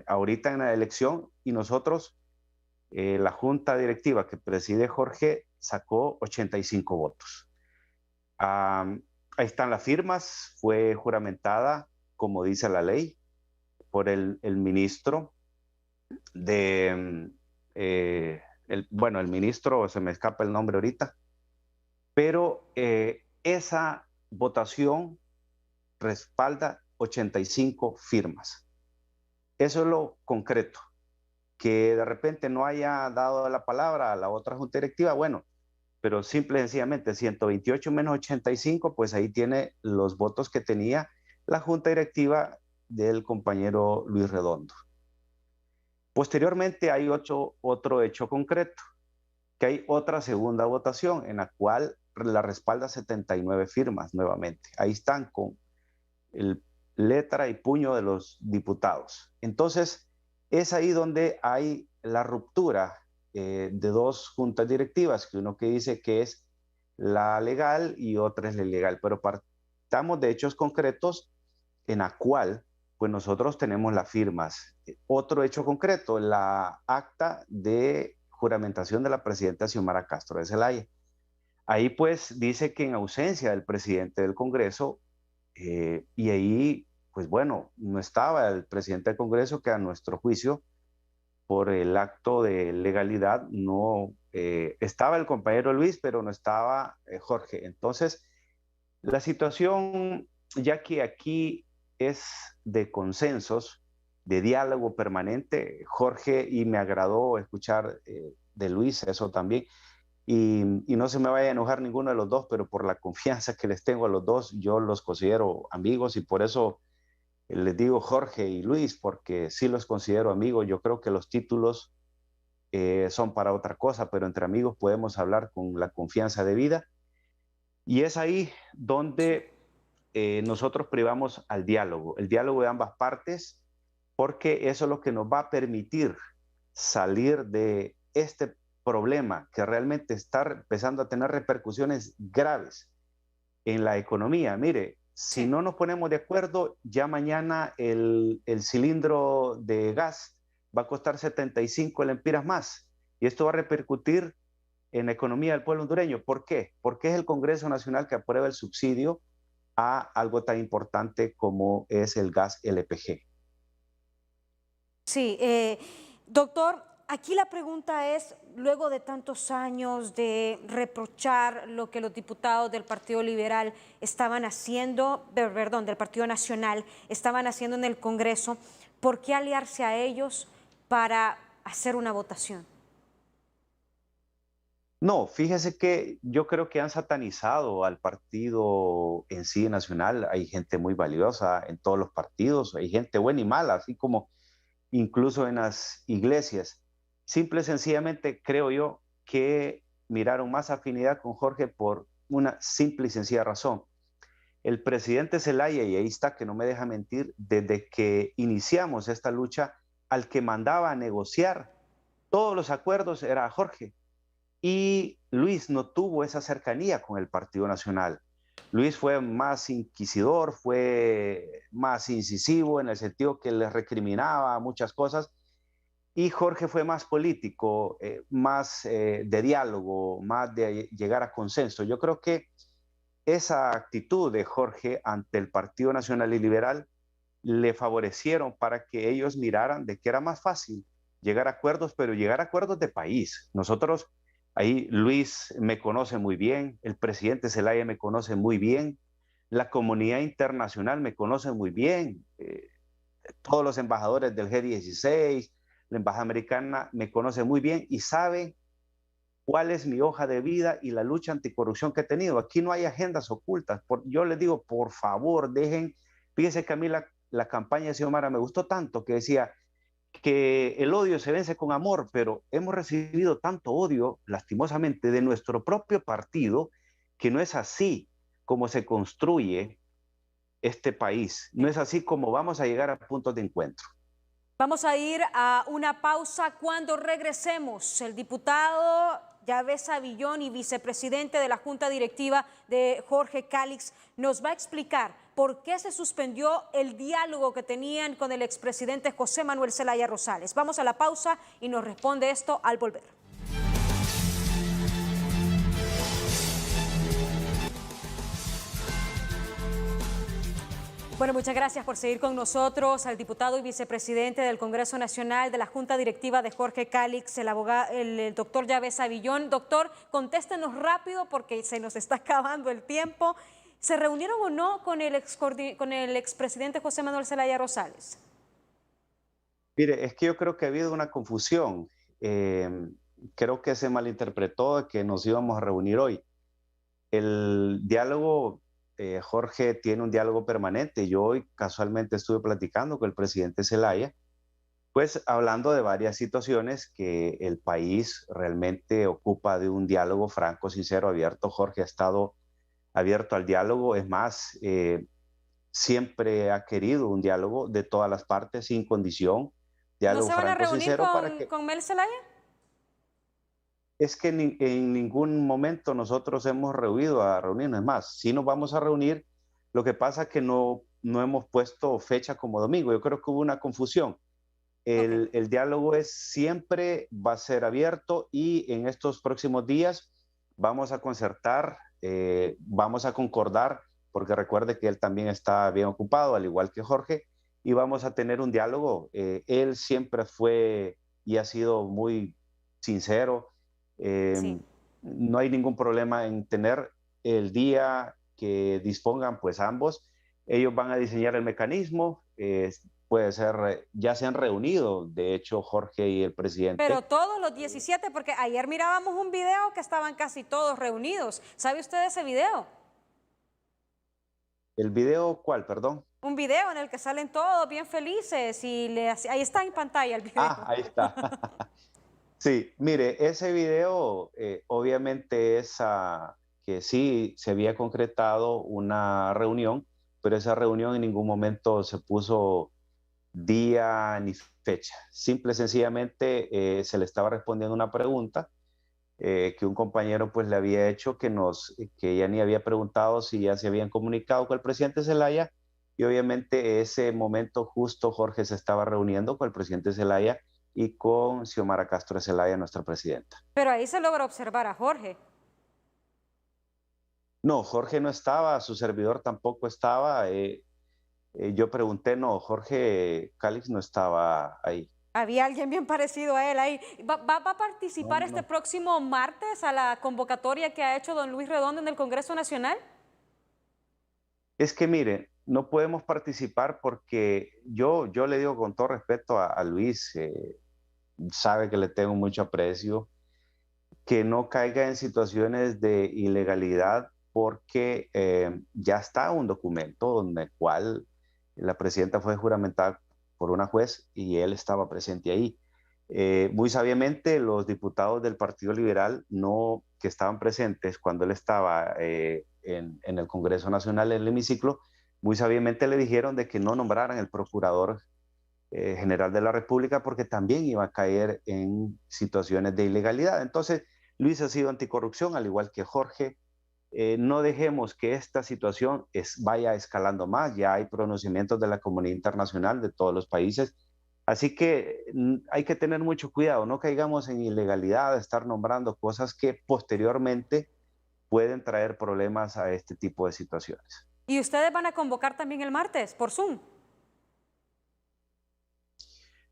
ahorita en la elección y nosotros, la junta directiva que preside Jorge, sacó 85 votos. Ahí están las firmas, fue juramentada, como dice la ley, por el ministro de, el ministro, se me escapa el nombre ahorita, pero esa votación respalda 85 firmas. Eso es lo concreto. Que de repente no haya dado la palabra a la otra junta directiva, bueno, pero simple y sencillamente 128 menos 85, pues ahí tiene los votos que tenía la junta directiva del compañero Luis Redondo. Posteriormente hay otro hecho concreto, que hay otra segunda votación en la cual la respalda 79 firmas nuevamente. Ahí están con el letra y puño de los diputados. Entonces, es ahí donde hay la ruptura de 2 juntas directivas, que uno que dice que es la legal y otra es la ilegal, pero partamos de hechos concretos en la cual pues nosotros tenemos las firmas. Otro hecho concreto, la acta de juramentación de la presidenta Xiomara Castro de Zelaya. Ahí pues dice que en ausencia del presidente del Congreso, y ahí pues bueno, no estaba el presidente del Congreso, que a nuestro juicio, por el acto de legalidad, no estaba el compañero Luis, pero no estaba Jorge. Entonces, la situación, ya que aquí es de consensos, de diálogo permanente. Jorge, y me agradó escuchar de Luis eso también, y no se me vaya a enojar ninguno de los dos, pero por la confianza que les tengo a los dos, yo los considero amigos y por eso les digo Jorge y Luis, porque sí los considero amigos. Yo creo que los títulos son para otra cosa, pero entre amigos podemos hablar con la confianza debida. Y es ahí donde nosotros privamos al diálogo, el diálogo de ambas partes, porque eso es lo que nos va a permitir salir de este problema que realmente está empezando a tener repercusiones graves en la economía. Mire, si Sí. no nos ponemos de acuerdo, ya mañana el cilindro de gas va a costar 75 lempiras más. Y esto va a repercutir en la economía del pueblo hondureño. ¿Por qué? Porque es el Congreso Nacional que aprueba el subsidio a algo tan importante como es el gas LPG. Sí, doctor, aquí la pregunta es, luego de tantos años de reprochar lo que los diputados del Partido Liberal estaban haciendo, perdón, del Partido Nacional estaban haciendo en el Congreso, ¿por qué aliarse a ellos para hacer una votación? No, fíjese que yo creo que han satanizado al partido en sí nacional. Hay gente muy valiosa en todos los partidos, hay gente buena y mala, así como incluso en las iglesias. Simple y sencillamente creo yo que miraron más afinidad con Jorge por una simple y sencilla razón. El presidente Zelaya, y ahí está, que no me deja mentir, desde que iniciamos esta lucha, al que mandaba a negociar todos los acuerdos era Jorge. Y Luis no tuvo esa cercanía con el Partido Nacional. Luis fue más inquisidor, fue más incisivo en el sentido que le recriminaba muchas cosas, y Jorge fue más político, más de diálogo, más de llegar a consenso. Yo creo que esa actitud de Jorge ante el Partido Nacional y Liberal le favorecieron para que ellos miraran de que era más fácil llegar a acuerdos, pero llegar a acuerdos de país. Nosotros, ahí Luis me conoce muy bien, el presidente Zelaya me conoce muy bien, la comunidad internacional me conoce muy bien, todos los embajadores del G16, la embajada americana me conoce muy bien y sabe cuál es mi hoja de vida y la lucha anticorrupción que he tenido. Aquí no hay agendas ocultas. Yo les digo, por favor, dejen, fíjense que a mí la campaña de Xiomara me gustó tanto que decía que el odio se vence con amor, pero hemos recibido tanto odio, lastimosamente, de nuestro propio partido, que no es así como se construye este país. No es así como vamos a llegar a puntos de encuentro. Vamos a ir a una pausa. Cuando regresemos, el diputado Yavesa Avillón y vicepresidente de la Junta Directiva de Jorge Calix nos va a explicar por qué se suspendió el diálogo que tenían con el expresidente José Manuel Zelaya Rosales. Vamos a la pausa y nos responde esto al volver. Bueno, muchas gracias por seguir con nosotros al diputado y vicepresidente del Congreso Nacional de la Junta Directiva de Jorge Calix, el doctor Yavesa Avillón. Doctor, contéstenos rápido porque se nos está acabando el tiempo. ¿Se reunieron o no con el expresidente José Manuel Zelaya Rosales? Mire, es que yo creo que ha habido una confusión. Creo que se malinterpretó que nos íbamos a reunir hoy. El diálogo, Jorge tiene un diálogo permanente. Yo hoy casualmente estuve platicando con el presidente Zelaya, pues hablando de varias situaciones que el país realmente ocupa de un diálogo franco, sincero, abierto. Jorge ha estado abierto al diálogo, es más, siempre ha querido un diálogo de todas las partes, sin condición, ¿No diálogo se van a franco, reunir sincero, para que con Mel Zelaya? es que en ningún momento nosotros hemos reunirnos. Es más, sí nos vamos a reunir, lo que pasa es que no hemos puesto fecha como domingo. Yo creo que hubo una confusión. Ok. El diálogo siempre va a ser abierto y en estos próximos días vamos a concertar, vamos a concordar, porque recuerde que él también está bien ocupado, al igual que Jorge, y vamos a tener un diálogo. Él siempre fue y ha sido muy sincero. Sí. No hay ningún problema en tener el día que dispongan pues ambos. Ellos van a diseñar el mecanismo. puede ser, ya se han reunido, de hecho, Jorge y el presidente. Pero todos los 17, porque ayer mirábamos un video que estaban casi todos reunidos. ¿Sabe usted ese video? ¿El video cuál, perdón? Un video en el que salen todos bien felices y ahí está en pantalla el video. Ah, ahí está. Sí, mire, ese video obviamente es que sí se había concretado una reunión, pero esa reunión en ningún momento se puso día ni fecha. Simple y sencillamente se le estaba respondiendo una pregunta que un compañero pues le había hecho que ya ni había preguntado si ya se habían comunicado con el presidente Zelaya, y obviamente ese momento justo Jorge se estaba reuniendo con el presidente Zelaya y con Xiomara Castro Zelaya, nuestra presidenta. Pero ahí se logra observar a Jorge. No, Jorge no estaba, su servidor tampoco estaba. Yo pregunté, no, Jorge Calix no estaba ahí. Había alguien bien parecido a él ahí. ¿Va a participar No, este no. próximo martes a la convocatoria que ha hecho don Luis Redondo en el Congreso Nacional? Es que mire, no podemos participar porque yo le digo con todo respeto a Luis, sabe que le tengo mucho aprecio, que no caiga en situaciones de ilegalidad porque ya está un documento donde el cual la presidenta fue juramentada por una juez y él estaba presente ahí. Muy sabiamente los diputados del Partido Liberal que estaban presentes cuando él estaba en el Congreso Nacional, en el hemiciclo, muy sabiamente le dijeron de que no nombraran el procurador general de la República porque también iba a caer en situaciones de ilegalidad. Entonces, Luis ha sido anticorrupción, al igual que Jorge. No dejemos que esta situación vaya escalando más. Ya hay pronunciamientos de la comunidad internacional de todos los países. Así que hay que tener mucho cuidado, no caigamos en ilegalidad de estar nombrando cosas que posteriormente pueden traer problemas a este tipo de situaciones. ¿Y ustedes van a convocar también el martes por Zoom?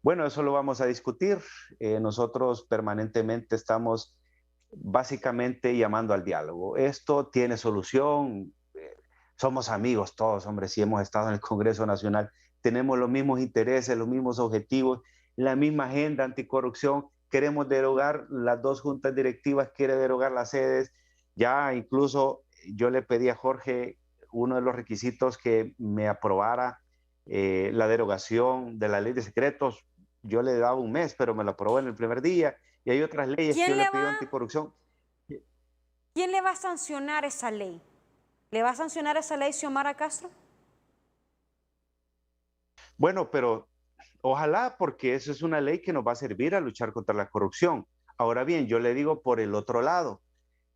Bueno, eso lo vamos a discutir. Nosotros permanentemente estamos básicamente llamando al diálogo. Esto tiene solución. Somos amigos todos, hombre, si hemos estado en el Congreso Nacional, tenemos los mismos intereses, los mismos objetivos, la misma agenda anticorrupción. Queremos derogar las dos juntas directivas, quiere derogar las sedes. Ya incluso yo le pedí a Jorge uno de los requisitos que me aprobara la derogación de la ley de secretos. Yo le daba un mes, pero me lo aprobó en el primer día. Y hay otras leyes que yo le pido anticorrupción. ¿Quién le va a sancionar esa ley? ¿Le va a sancionar esa ley Xiomara Castro? Bueno, pero ojalá, porque eso es una ley que nos va a servir a luchar contra la corrupción. Ahora bien, yo le digo por el otro lado,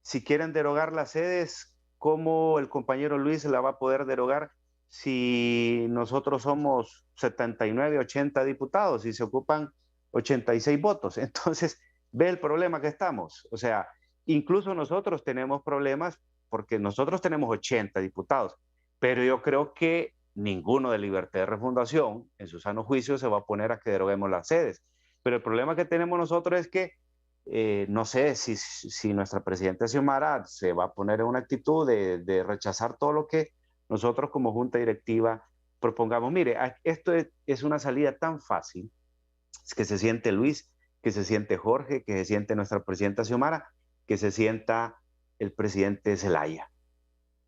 si quieren derogar las sedes, ¿cómo el compañero Luis la va a poder derogar si nosotros somos 79, 80 diputados y se ocupan 86 votos? Entonces, ve el problema que estamos. O sea, incluso nosotros tenemos problemas porque nosotros tenemos 80 diputados, pero yo creo que ninguno de Libertad de Refundación, en su sano juicio, se va a poner a que deroguemos las sedes. Pero el problema que tenemos nosotros es que no sé si nuestra presidenta Xiomara se va a poner en una actitud de rechazar todo lo que nosotros como junta directiva propongamos. Mire, esto es una salida tan fácil que se siente Luis, que se siente Jorge, que se siente nuestra presidenta Xiomara, que se sienta el presidente Zelaya.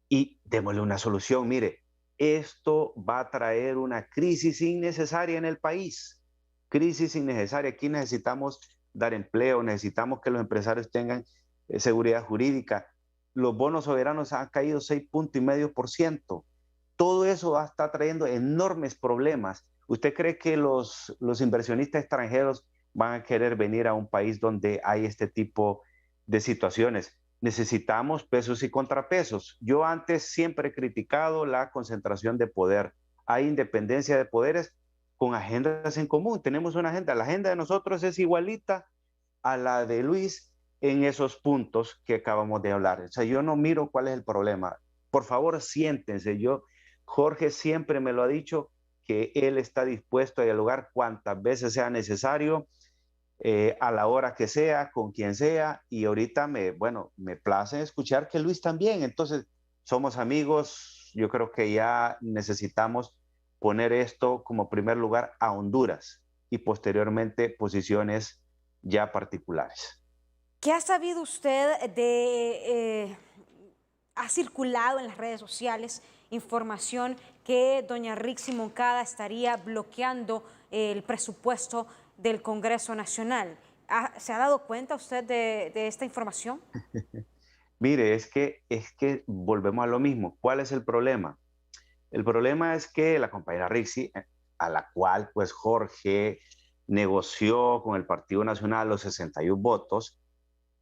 Y démosle una solución. Mire, esto va a traer una crisis innecesaria en el país. Crisis innecesaria. Aquí necesitamos dar empleo, necesitamos que los empresarios tengan seguridad jurídica. Los bonos soberanos han caído 6,5%. Todo eso está trayendo enormes problemas. ¿Usted cree que los inversionistas extranjeros van a querer venir a un país donde hay este tipo de situaciones? Necesitamos pesos y contrapesos. Yo antes siempre he criticado la concentración de poder. Hay independencia de poderes con agendas en común. Tenemos una agenda. La agenda de nosotros es igualita a la de Luis en esos puntos que acabamos de hablar. O sea, yo no miro cuál es el problema. Por favor, siéntense. Jorge siempre me lo ha dicho, que él está dispuesto a dialogar cuantas veces sea necesario, a la hora que sea, con quien sea, y ahorita me place escuchar que Luis también. Entonces, somos amigos. Yo creo que ya necesitamos poner esto como primer lugar a Honduras y posteriormente posiciones ya particulares. ¿Qué ha sabido usted ha circulado en las redes sociales información que doña Rixi Moncada estaría bloqueando el presupuesto del Congreso Nacional? ¿Se ha dado cuenta usted de esta información? Mire, es que volvemos a lo mismo. ¿Cuál es el problema? El problema es que la compañera Rixi, a la cual pues Jorge negoció con el Partido Nacional los 61 votos,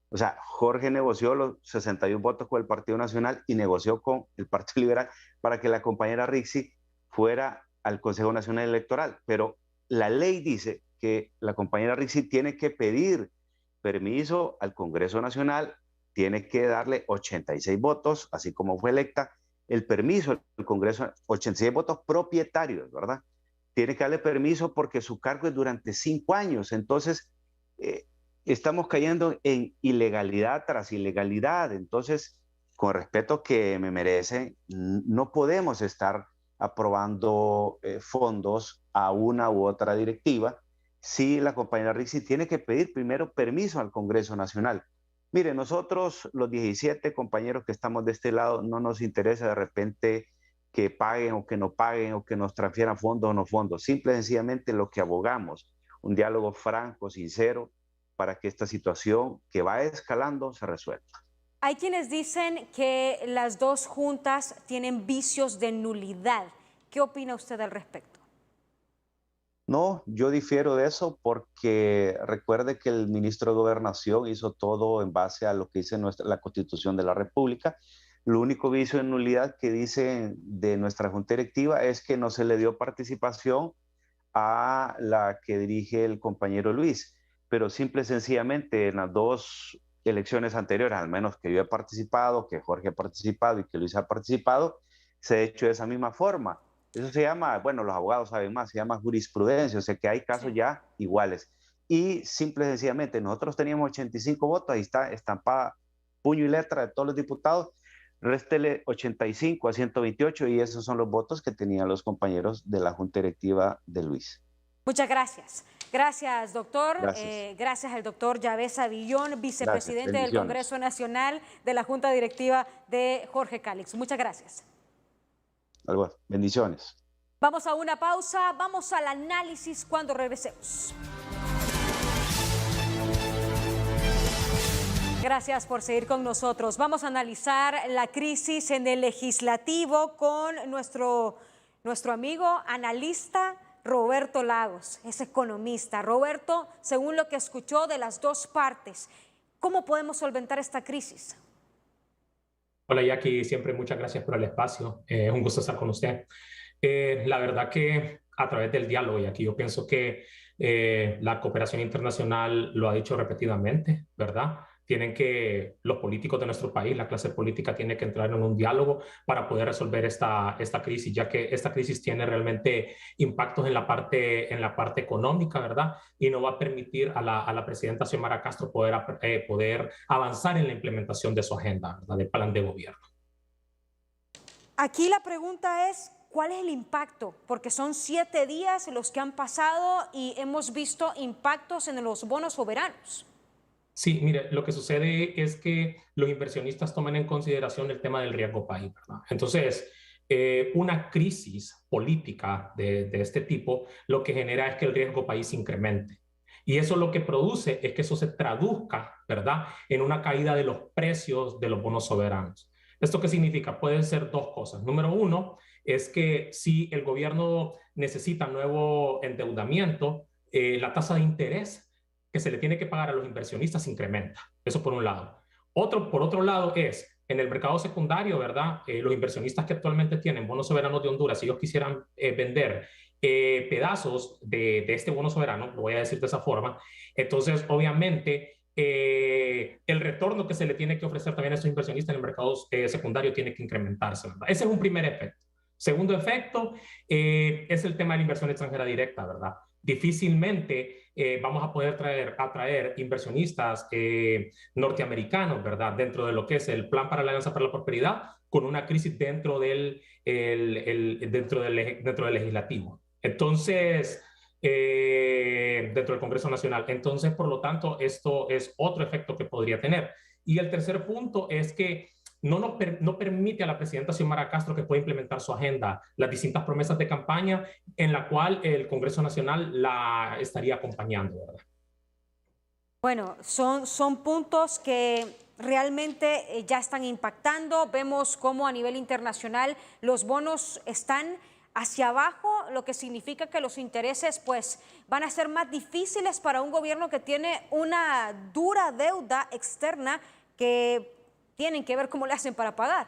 o sea, Jorge negoció los 61 votos con el Partido Nacional y negoció con el Partido Liberal para que la compañera Rixi fuera al Consejo Nacional Electoral. Pero la ley dice que la compañera Rixi tiene que pedir permiso al Congreso Nacional, tiene que darle 86 votos, así como fue electa, el permiso al Congreso, 86 votos propietarios, ¿verdad? Tiene que darle permiso porque su cargo es durante 5 años. Entonces, estamos cayendo en ilegalidad tras ilegalidad. Entonces, con respeto que me merece, no podemos estar aprobando fondos a una u otra directiva si la compañera Rixi tiene que pedir primero permiso al Congreso Nacional. Mire, nosotros los 17 compañeros que estamos de este lado no nos interesa de repente que paguen o que no paguen o que nos transfieran fondos o no fondos. Simple y sencillamente lo que abogamos, un diálogo franco, sincero, para que esta situación que va escalando se resuelva. Hay quienes dicen que las dos juntas tienen vicios de nulidad. ¿Qué opina usted al respecto? No, yo difiero de eso porque recuerde que el ministro de Gobernación hizo todo en base a lo que dice la Constitución de la República. Lo único vicio de nulidad que dice de nuestra Junta Directiva es que no se le dio participación a la que dirige el compañero Luis, pero simple y sencillamente en las dos elecciones anteriores, al menos que yo he participado, que Jorge ha participado y que Luis ha participado, se ha hecho de esa misma forma. Eso se llama, bueno, los abogados saben más, se llama jurisprudencia, o sea que hay casos ya iguales. Y simple y sencillamente, nosotros teníamos 85 votos, ahí está estampada puño y letra de todos los diputados, réstele 85 a 128 y esos son los votos que tenían los compañeros de la Junta Directiva de Luis. Muchas gracias. Gracias, doctor. Gracias. Gracias al doctor Yavesa Villón, vicepresidente del Congreso Nacional de la Junta Directiva de Jorge Cálix. Muchas gracias. Bendiciones. Vamos a una pausa, vamos al análisis cuando regresemos. Gracias por seguir con nosotros. Vamos a analizar la crisis en el legislativo con nuestro amigo analista Roberto Lagos, es economista. Roberto, según lo que escuchó de las dos partes, ¿cómo podemos solventar esta crisis? Hola Jackie, siempre muchas gracias por el espacio. Es un gusto estar con usted. La verdad que a través del diálogo, y aquí yo pienso que la cooperación internacional lo ha dicho repetidamente, ¿verdad? Los políticos de nuestro país, la clase política tiene que entrar en un diálogo para poder resolver esta crisis, ya que esta crisis tiene realmente impactos en la parte económica, ¿verdad? Y no va a permitir a la presidenta Xiomara Castro poder avanzar en la implementación de su agenda, ¿verdad? Del plan de gobierno. Aquí la pregunta es, ¿cuál es el impacto? Porque son 7 días los que han pasado y hemos visto impactos en los bonos soberanos. Sí, mire, lo que sucede es que los inversionistas toman en consideración el tema del riesgo país, ¿verdad? Entonces, una crisis política de este tipo lo que genera es que el riesgo país incremente. Y eso lo que produce es que eso se traduzca, ¿verdad?, en una caída de los precios de los bonos soberanos. ¿Esto qué significa? Pueden ser dos cosas. Número uno es que si el gobierno necesita nuevo endeudamiento, la tasa de interés que se le tiene que pagar a los inversionistas incrementa. Eso por un lado. Por otro lado es, en el mercado secundario, ¿verdad? Los inversionistas que actualmente tienen bonos soberanos de Honduras, si ellos quisieran vender pedazos de este bono soberano, lo voy a decir de esa forma, entonces obviamente el retorno que se le tiene que ofrecer también a estos inversionistas en el mercado secundario tiene que incrementarse, ¿verdad? Ese es un primer efecto. Segundo efecto es el tema de la inversión extranjera directa, ¿verdad? Difícilmente vamos a poder atraer inversionistas norteamericanos, ¿verdad? Dentro de lo que es el Plan para la Alianza para la Prosperidad, con una crisis dentro del legislativo. Entonces, dentro del Congreso Nacional. Entonces, por lo tanto, esto es otro efecto que podría tener. Y el tercer punto es que no permite a la presidenta Xiomara Castro que pueda implementar su agenda, las distintas promesas de campaña en la cual el Congreso Nacional la estaría acompañando, ¿verdad? Bueno, son puntos que realmente ya están impactando. Vemos cómo a nivel internacional los bonos están hacia abajo, lo que significa que los intereses pues van a ser más difíciles para un gobierno que tiene una dura deuda externa que tienen que ver cómo le hacen para pagar.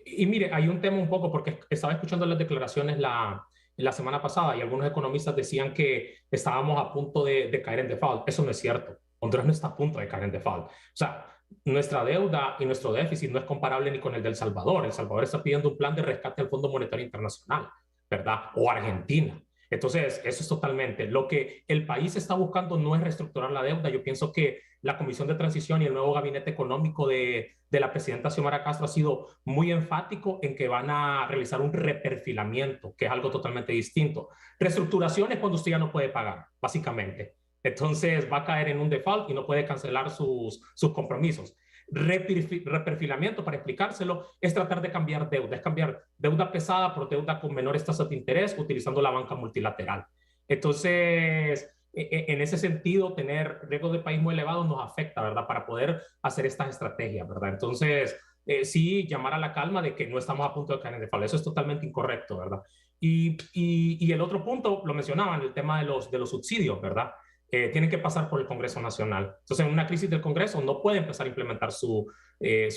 Y mire, hay un tema un poco, porque estaba escuchando las declaraciones la semana pasada y algunos economistas decían que estábamos a punto de caer en default. Eso no es cierto. Honduras no está a punto de caer en default. O sea, nuestra deuda y nuestro déficit no es comparable ni con el de El Salvador. El Salvador está pidiendo un plan de rescate del Fondo Monetario Internacional, ¿verdad? O Argentina. Entonces, eso es totalmente. Lo que el país está buscando no es reestructurar la deuda. Yo pienso que la Comisión de Transición y el nuevo gabinete económico de la presidenta Xiomara Castro ha sido muy enfático en que van a realizar un reperfilamiento, que es algo totalmente distinto. Reestructuración es cuando usted ya no puede pagar, básicamente. Entonces va a caer en un default y no puede cancelar sus compromisos. Reperfilamiento, para explicárselo, es tratar de cambiar deuda, es cambiar deuda pesada por deuda con menores tasas de interés utilizando la banca multilateral. Entonces, en ese sentido, tener riesgos de país muy elevados nos afecta, ¿verdad? Para poder hacer estas estrategias, ¿verdad? Entonces, sí, llamar a la calma de que no estamos a punto de caer en default. Eso es totalmente incorrecto, ¿verdad? Y el otro punto, lo mencionaban, el tema de los subsidios, ¿verdad? Tienen que pasar por el Congreso Nacional. Entonces, en una crisis del Congreso no puede empezar a implementar su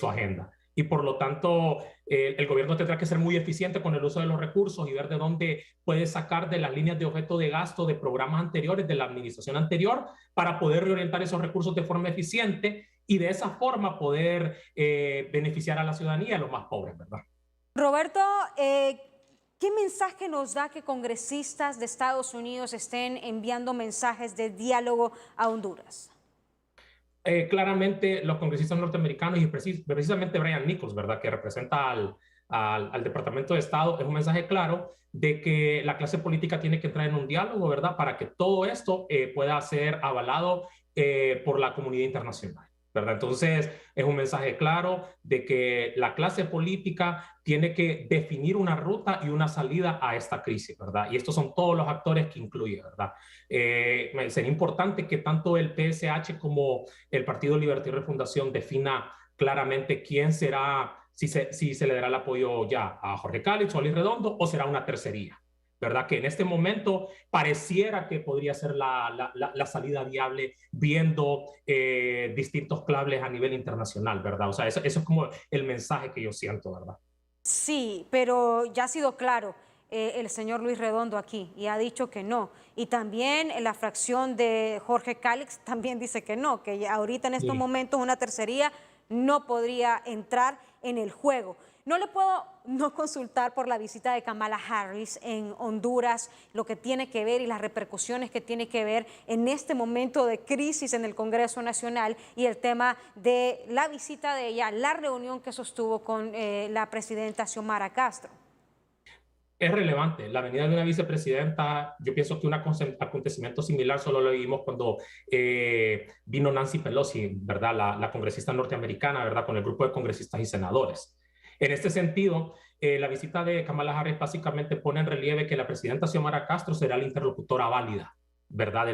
agenda. Y por lo tanto, el gobierno tendrá que ser muy eficiente con el uso de los recursos y ver de dónde puede sacar de las líneas de objeto de gasto de programas anteriores, de la administración anterior, para poder reorientar esos recursos de forma eficiente y de esa forma poder beneficiar a la ciudadanía y a los más pobres, ¿verdad? Roberto, ¿qué mensaje nos da que congresistas de Estados Unidos estén enviando mensajes de diálogo a Honduras? Claramente los congresistas norteamericanos y precisamente Brian Nichols, ¿verdad?, que representa al Departamento de Estado, es un mensaje claro de que la clase política tiene que entrar en un diálogo, ¿verdad?, para que todo esto pueda ser avalado por la comunidad internacional, ¿verdad? Entonces, es un mensaje claro de que la clase política tiene que definir una ruta y una salida a esta crisis, ¿verdad? Y estos son todos los actores que incluye, ¿verdad? Sería importante que tanto el PSH como el Partido Libertad y Refundación defina claramente quién será, si se le dará el apoyo ya a Jorge Cálix o a Luis Redondo, o será una tercería, ¿verdad? Que en este momento pareciera que podría ser la salida viable viendo distintos claves a nivel internacional, ¿verdad? O sea, eso es como el mensaje que yo siento, ¿verdad? Sí, pero ya ha sido claro el señor Luis Redondo aquí y ha dicho que no. Y también la fracción de Jorge Cálix también dice que no, que ahorita en estos momentos una tercería no podría entrar en el juego. No le puedo no consultar por la visita de Kamala Harris en Honduras, lo que tiene que ver y las repercusiones que tiene que ver en este momento de crisis en el Congreso Nacional y el tema de la visita de ella, la reunión que sostuvo con la presidenta Xiomara Castro. Es relevante. La venida de una vicepresidenta, yo pienso que un acontecimiento similar solo lo vimos cuando vino Nancy Pelosi, ¿verdad? La congresista norteamericana, ¿verdad? Con el grupo de congresistas y senadores. En este sentido, la visita de Kamala Harris básicamente pone en relieve que la presidenta Xiomara Castro será la interlocutora válida, ¿verdad?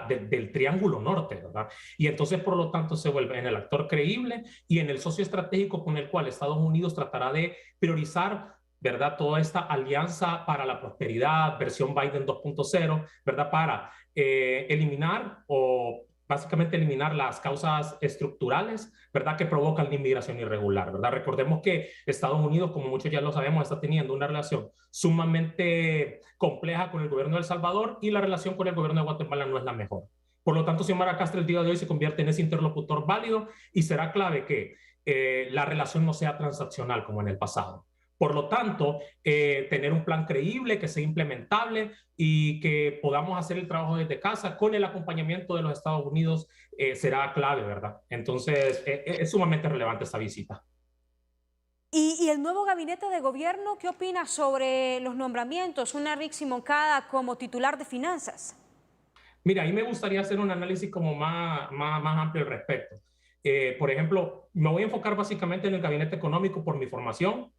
Del Triángulo Norte, ¿verdad? Y entonces, por lo tanto, se vuelve en el actor creíble y en el socio estratégico con el cual Estados Unidos tratará de priorizar, ¿verdad?, toda esta alianza para la prosperidad, versión Biden 2.0, ¿verdad?, para eliminar o básicamente eliminar las causas estructurales, ¿verdad?, que provocan la inmigración irregular, ¿verdad? Recordemos que Estados Unidos, como muchos ya lo sabemos, está teniendo una relación sumamente compleja con el gobierno de El Salvador y la relación con el gobierno de Guatemala no es la mejor. Por lo tanto, Xiomara Castro el día de hoy se convierte en ese interlocutor válido y será clave que la relación no sea transaccional como en el pasado. Por lo tanto, tener un plan creíble, que sea implementable y que podamos hacer el trabajo desde casa con el acompañamiento de los Estados Unidos será clave, ¿verdad? Entonces, es sumamente relevante esta visita. ¿Y el nuevo gabinete de gobierno qué opina sobre los nombramientos? Una Rixi Moncada como titular de finanzas. Mira, ahí me gustaría hacer un análisis como más amplio al respecto. Por ejemplo, me voy a enfocar básicamente en el gabinete económico por mi formación.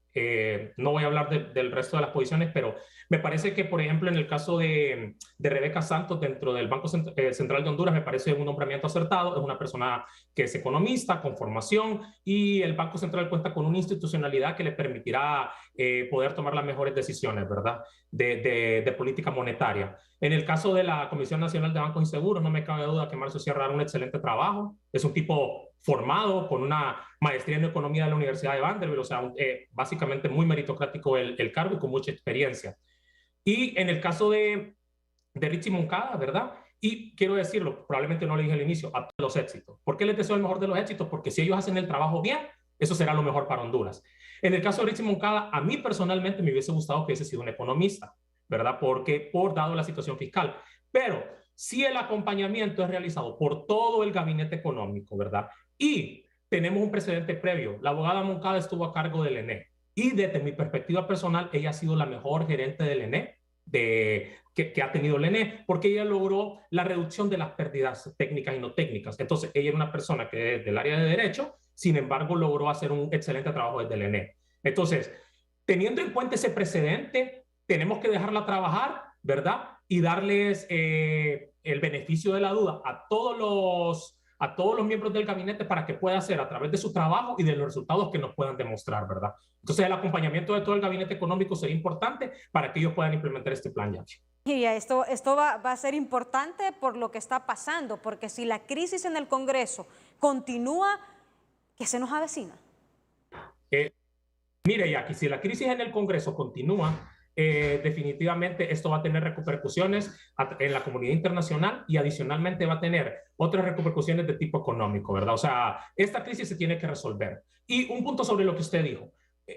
No voy a hablar del resto de las posiciones, pero me parece que, por ejemplo, en el caso de Rebeca Santos dentro del Banco Central de Honduras, me parece un nombramiento acertado. Es una persona que es economista, con formación, y el Banco Central cuenta con una institucionalidad que le permitirá poder tomar las mejores decisiones, ¿verdad?, de política monetaria. En el caso de la Comisión Nacional de Bancos y Seguros, no me cabe duda que Marcio Sierra hará un excelente trabajo. Es un tipo formado con una maestría en economía de la Universidad de Vanderbilt, o sea, básicamente muy meritocrático el cargo y con mucha experiencia. Y en el caso de Rixi Moncada, ¿verdad? Y quiero decirlo, probablemente no lo dije al inicio, a todos los éxitos. ¿Por qué les deseo el mejor de los éxitos? Porque si ellos hacen el trabajo bien, eso será lo mejor para Honduras. En el caso de Rixi Moncada, a mí personalmente me hubiese gustado que hubiese sido un economista, ¿verdad? Porque dado la situación fiscal. Pero si el acompañamiento es realizado por todo el gabinete económico, ¿verdad? Y tenemos un precedente previo. La abogada Moncada estuvo a cargo del ENE. Y desde mi perspectiva personal, ella ha sido la mejor gerente del ENE que ha tenido el ENE, porque ella logró la reducción de las pérdidas técnicas y no técnicas. Entonces, ella era una persona que es del área de derecho, sin embargo, logró hacer un excelente trabajo desde el ENE. Entonces, teniendo en cuenta ese precedente, tenemos que dejarla trabajar, ¿verdad? Y darles el beneficio de la duda a todos los miembros del gabinete para que pueda hacer a través de su trabajo y de los resultados que nos puedan demostrar, ¿verdad? Entonces, el acompañamiento de todo el gabinete económico sería importante para que ellos puedan implementar este plan, Jackie. Y esto va a ser importante por lo que está pasando, porque si la crisis en el Congreso continúa, ¿qué se nos avecina? Mire, Jackie, si la crisis en el Congreso continúa, definitivamente esto va a tener repercusiones en la comunidad internacional y adicionalmente va a tener otras repercusiones de tipo económico, ¿verdad? O sea, esta crisis se tiene que resolver. Y un punto sobre lo que usted dijo.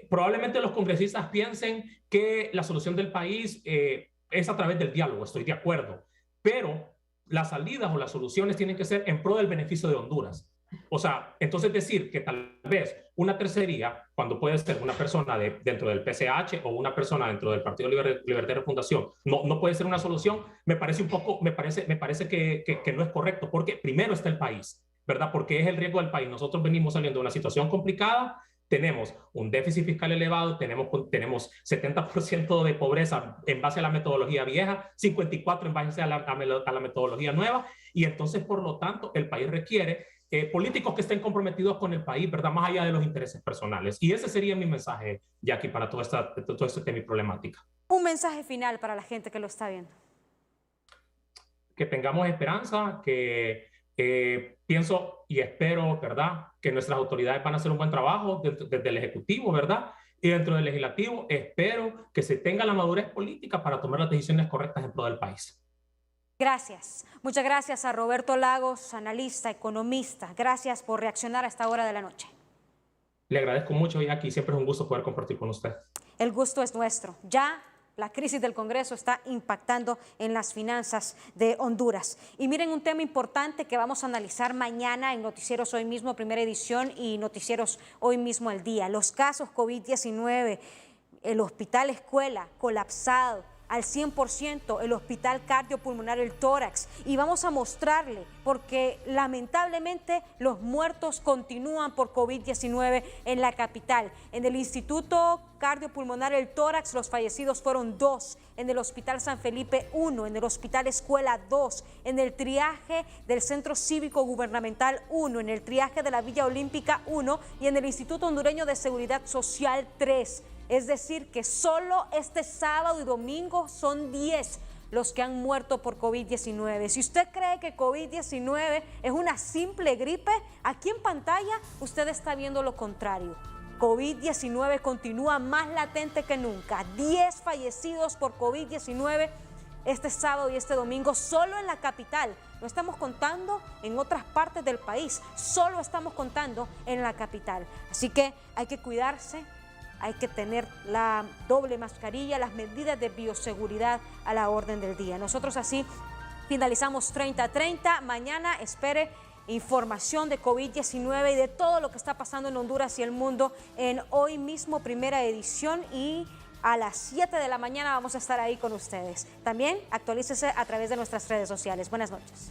Probablemente los congresistas piensen que la solución del país es a través del diálogo, estoy de acuerdo, pero las salidas o las soluciones tienen que ser en pro del beneficio de Honduras. O sea, entonces decir que tal vez una tercería, cuando puede ser una persona dentro del PCH o una persona dentro del Partido Libertario Fundación, no puede ser una solución, me parece que no es correcto, porque primero está el país, ¿verdad? Porque es el riesgo del país. Nosotros venimos saliendo de una situación complicada, tenemos un déficit fiscal elevado, tenemos 70% de pobreza en base a la metodología vieja, 54% en base a la metodología nueva, y entonces, por lo tanto, el país requiere políticos que estén comprometidos con el país, ¿verdad? Más allá de los intereses personales. Y ese sería mi mensaje, Jackie, para todo este tema y problemática. Un mensaje final para la gente que lo está viendo. Que tengamos esperanza, que pienso y espero, ¿verdad?, que nuestras autoridades van a hacer un buen trabajo desde el Ejecutivo, ¿verdad? Y dentro del Legislativo espero que se tenga la madurez política para tomar las decisiones correctas en pro del país. Gracias. Muchas gracias a Roberto Lagos, analista, economista. Gracias por reaccionar a esta hora de la noche. Le agradezco mucho, Jackie. Siempre es un gusto poder compartir con usted. El gusto es nuestro. Ya la crisis del Congreso está impactando en las finanzas de Honduras. Y miren un tema importante que vamos a analizar mañana en Noticieros Hoy Mismo, primera edición, y Noticieros Hoy Mismo al Día. Los casos COVID-19, el hospital escuela colapsado al 100%, el hospital cardiopulmonar El Tórax, y vamos a mostrarle porque lamentablemente los muertos continúan por COVID-19 en la capital. En el Instituto Cardiopulmonar El Tórax los fallecidos fueron 2, en el Hospital San Felipe 1, en el Hospital Escuela 2, en el triaje del Centro Cívico Gubernamental 1, en el triaje de la Villa Olímpica 1 y en el Instituto Hondureño de Seguridad Social 3. Es decir, que solo este sábado y domingo son 10 los que han muerto por COVID-19. Si usted cree que COVID-19 es una simple gripe, aquí en pantalla usted está viendo lo contrario. COVID-19 continúa más latente que nunca. 10 fallecidos por COVID-19 este sábado y este domingo solo en la capital. No estamos contando en otras partes del país, solo estamos contando en la capital. Así que hay que cuidarse. Hay que tener la doble mascarilla, las medidas de bioseguridad a la orden del día. Nosotros así finalizamos 30-30. Mañana espere información de COVID-19 y de todo lo que está pasando en Honduras y el mundo en Hoy Mismo, primera edición, y a las 7 de la mañana vamos a estar ahí con ustedes. También actualícese a través de nuestras redes sociales. Buenas noches.